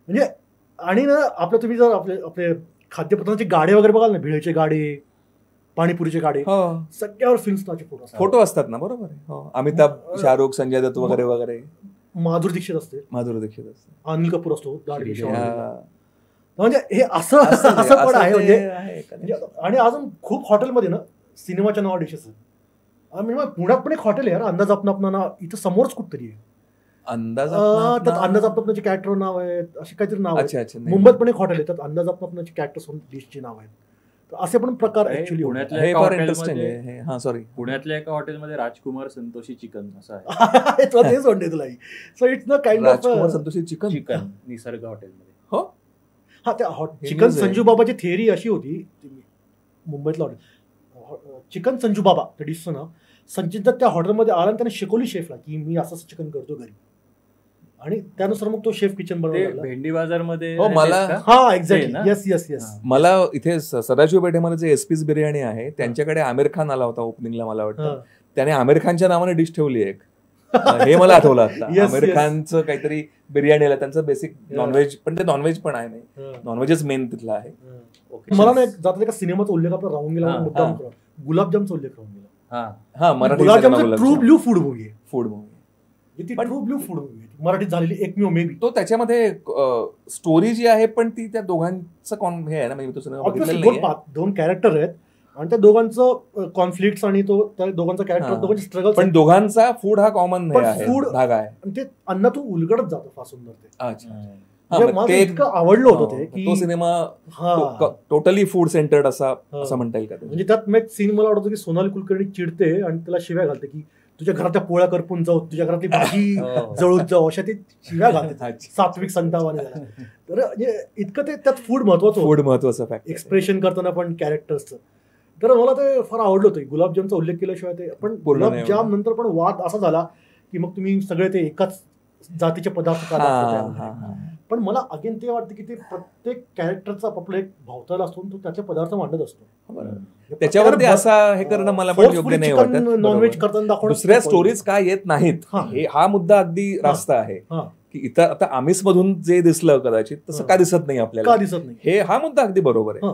A: म्हणजे आणि ना आपलं तुम्ही जर आपले खाद्यपदार्थांचे गाडे वगैरे बघाल ना, भेळचे गाडे, पाणीपुरीचे गाडे, सगळ्यावर फिल्म्सचे फोटो असतात
C: ना. बरोबर आहे. अमिताभ, शाहरुख, संजय दत्त वगैरे वगैरे.
A: माधुरी दीक्षित असते, अनिल कपूर असतो गाडी. म्हणजे हे असं पण आहे म्हणजे. आणि अजून खूप हॉटेलमध्ये ना सिनेमाच्या नावा डिशेस आहेत. म्हणजे पुण्यात पण एक हॉटेल आहे अंदाज अपना ना, इथं समोरच कुठतरी आहे अंदाज अपनाचे कॅरेक्टर नाव आहेत, असे काहीतरी नाव आहे. मुंबईत पण एक हॉटेल आहे, त्यात अंदाज अपनाचे कॅरेक्टर डिशची नाव आहेत. असे पण प्रकार ऍक्च्युअली
B: पुण्यातल्या एका हॉटेलमध्ये राजकुमार संतोषी चिकन असं आहे.
A: तेच म्हणते तुला. सो इट्स न काइंड ऑफ
C: संतोषी चिकन
B: निसर्ग हॉटेलमध्ये.
A: हो हा, त्या चिकन संजू बाबाची थिअरी अशी होती मुंबईतला हॉटेल चिकन संजू बाबा त्या डिशचं नाव. संचित दत्त त्या हॉटेलमध्ये आला आणि त्याने शिकवली शेफला की मी असं चिकन करतो घरी, आणि त्यानुसार मग तो शेफ किचन बनवला
B: भेंडी बाजारमध्ये.
C: मला इथे सदाशिव पेठेमध्ये जे एसपीज बिर्याणी आहे त्यांच्याकडे आमिर खान आला होता ओपनिंगला, मला वाटतं त्याने आमिर खानच्या नावाने डिश ठेवली एक. हे मला आठवलं आता. आमिर खानचं काहीतरी बिर्याणी आलं, त्यांचं बेसिक नॉनव्हेज, पण ते नॉनव्हेज पण आहे, नाही नॉनव्हेजच मेन तिथलं आहे.
A: मला नाही जात एका सिनेमाचा उल्लेख आपला राहून गेला, मुद्दाम गुलाबजामचा उल्लेख राहून गेला. मराठीत झालेली एकमेव मे बी.
C: तो त्याच्यामध्ये स्टोरी जी आहे पण ती त्या दोघांचं हे आहे ना, म्हणजे
A: दोन कॅरेक्टर आहेत आणि त्या दोघांचं कॉन्फ्लिक्ट आणि तो त्या दोघांचा कॅरेक्टर, दोघांची स्ट्रगल,
C: पण दोघांचा फूड हा कॉमन फूड भाग आहे.
A: ते अन्नातून उलगडत जातं फार सुंदर ते.
C: ते
A: इतकं आवडलं होतं ते की
C: तो सिनेमा टोटली फूड सेंटर्ड असं म्हणता येईल का.
A: म्हणजे त्यात मी सीन मला आवडतो की सोनाली कुलकर्णी चिडते आणि त्याला शिव्या घालते की तुझ्या घरातल्या पोळ्या करपून जाऊ, तुझ्या घरातली भाजी जळून जाऊ, अशा ते शिव्या घालते सात्विक संतावाने. तर म्हणजे इतकं ते त्यात फूड महत्वाचं फॅक्ट, एक्सप्रेशन करताना पण कॅरेक्टर्सचं. तर मला ते फार आवडलं होतं. गुलाबजामचा उल्लेख केल्याशिवाय ते, पण गुलाबजाम नंतर पण वाद असा झाला की मग तुम्ही सगळे ते एकाच जातीचे पदार्थ का. पण मला अगेन ते वाटतं की ते प्रत्येक कॅरेक्टरचा आपला एक भावताल असतो, तो त्याचे पदार्थ मांडत असतो.
C: त्याच्यावरती असं हे करणं मला पण योग्य नाही वाटत.
A: नॉनव्हेज करताना दाखवणं,
C: दुसऱ्या स्टोरीज का येत नाहीत हा मुद्दा अगदी रास्त आहे की इथं आता आमिष मधून जे दिसलं कदाचित तसं का दिसत नाही आपल्याला,
A: का दिसत नाही,
C: हे हा मुद्दा अगदी बरोबर आहे.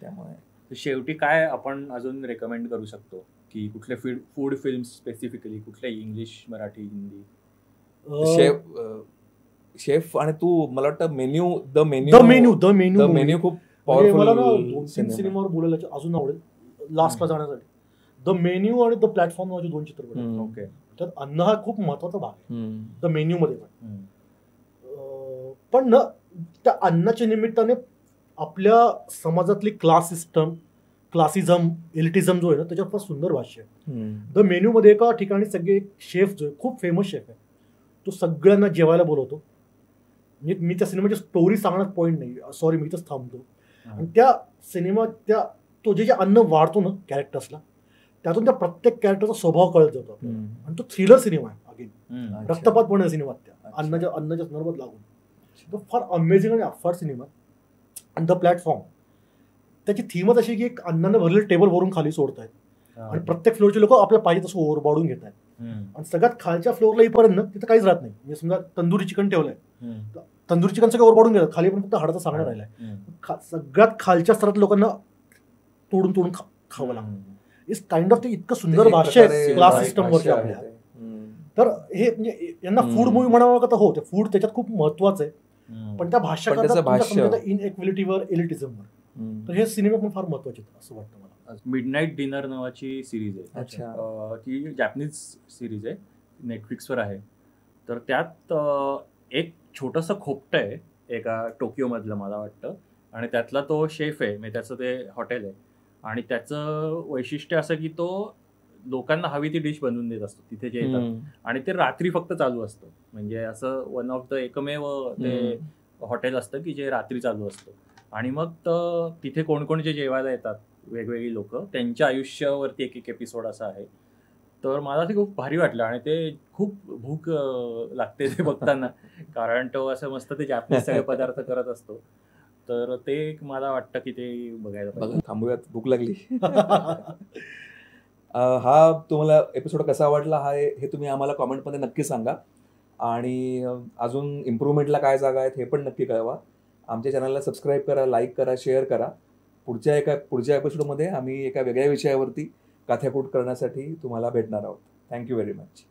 B: त्यामुळे शेवटी काय आपण अजून रेकमेंड करू शकतो की कुठले फूड फिल्म स्पेसिफिकली, कुठले इंग्लिश, मराठी, हिंदी?
C: शेफ आणि तू मला वाटतं
A: द मेन्यू खूप
C: पॉवरफुल.
A: 2-3 सिनेमावर बोलायला अजून आवडेल लास्टला जाण्यासाठी. द मेन्यू आणि द प्लॅटफॉर्म नावाचे 2 चित्रपट. त्यात अन्न हा खूप महत्वाचा भाग आहे द मेन्यू मध्ये. पण पण ना त्या अन्नाच्या निमित्ताने आपल्या समाजातली क्लास सिस्टम, क्लासिझम, एलिटिझम जो आहे ना त्याच्यावर फार सुंदर भाष्य आहे. द मेन्यूमध्ये एका ठिकाणी सगळे शेफ जो आहे, खूप फेमस शेफ आहे, तो सगळ्यांना जेवायला बोलवतो. म्हणजे मी त्या सिनेमाची स्टोरी सांगण्यात पॉईंट नाही, सॉरी, मी इथंच थांबतो. आणि त्या सिनेमात तो जे अन्न वाढतो ना कॅरेक्टर्सला, त्यातून त्या प्रत्येक कॅरेक्टरचा स्वभाव कळत जातो आपल्याला. आणि तो थ्रिलर सिनेमा आहे, अगेन रक्तपात पण सिनेमात त्या अन्नाच्या संदर्भात लागून. तो फार अमेझिंग आणि अफाट सिनेमा. आणि द प्लॅटफॉर्म, त्याची थीमच अशी की एक अन्नानं भरलेलं टेबल वरून खाली सोडतायत आणि प्रत्येक फ्लोअरचे लोक आपल्या पाहिजे तसं ओव्हरबाडून घेत आहेत. आणि सगळ्यात खालच्या फ्लोअरला येईपर्यंत ना तिथं काहीच राहत नाही. म्हणजे समजा तंदुरी चिकन ठेवलंय, तंदुरी चिकन सगळं ओव्हरबाडून घेतात, खाली पण फक्त हाडाचा सांगणं राहिलाय. सगळ्यात खालच्या स्तरात लोकांना तोडून तोडून खावं लागतं. इट्स काइंड ऑफ ते इतकं सुंदर भाष्य आहे क्लास सिस्टमवरची आपल्या. तर हे म्हणजे यांना फूड मूवी म्हणावं का, तर हो, ते फूड त्याच्यात खूप महत्वाचं आहे, पण त्या भाष्य इनइक्वॅलिटीवर, एलिटिझमवर. तर हे सिनेमे पण फार महत्वाचे असं वाटतं मला.
B: मिडनाईट डिनर नावाची सिरीज आहे, ती जॅपनीज सिरीज आहे, नेटफ्लिक्सवर आहे. तर त्यात एक छोटंसं खोपटं आहे एका टोकियोमधलं मला वाटतं, आणि त्यातला तो शेफ आहे, म्हणजे त्याचं ते हॉटेल आहे. आणि त्याचं वैशिष्ट्य असं की तो लोकांना हवी ती डिश बनवून देत असतो तिथे जे येतात, आणि ते रात्री फक्त चालू असतं. म्हणजे असं वन ऑफ द एकमेव ते हॉटेल असतं की जे रात्री चालू असतं. आणि मग तिथे कोण जे जेवायला येतात वेगवेगळी लोक, त्यांच्या आयुष्यावरती एक एक एपिसोड असा आहे. तर मला ते खूप भारी वाटलं, आणि ते खूप भूक लागते ते बघताना, कारण तो असं मस्त ते जॅपनीज सगळे पदार्थ करत असतो. तर ते मला वाटतं की ते बघायला पाहिजे.
C: थांबूयात, भूक लागली. हा तुम्हाला एपिसोड कसा आवडला हे तुम्ही आम्हाला कॉमेंटमध्ये नक्की सांगा. आणि अजून इम्प्रूव्हमेंटला काय जागा आहेत हे पण नक्की कळवा. आमच्या चॅनलला सबस्क्राईब करा, लाईक करा, शेअर करा. पुढच्या एपिसोडमध्ये आम्ही एका वेगळ्या विषयावरती कथाकूट करण्यासाठी तुम्हाला भेटणार आहोत. Thank you very much.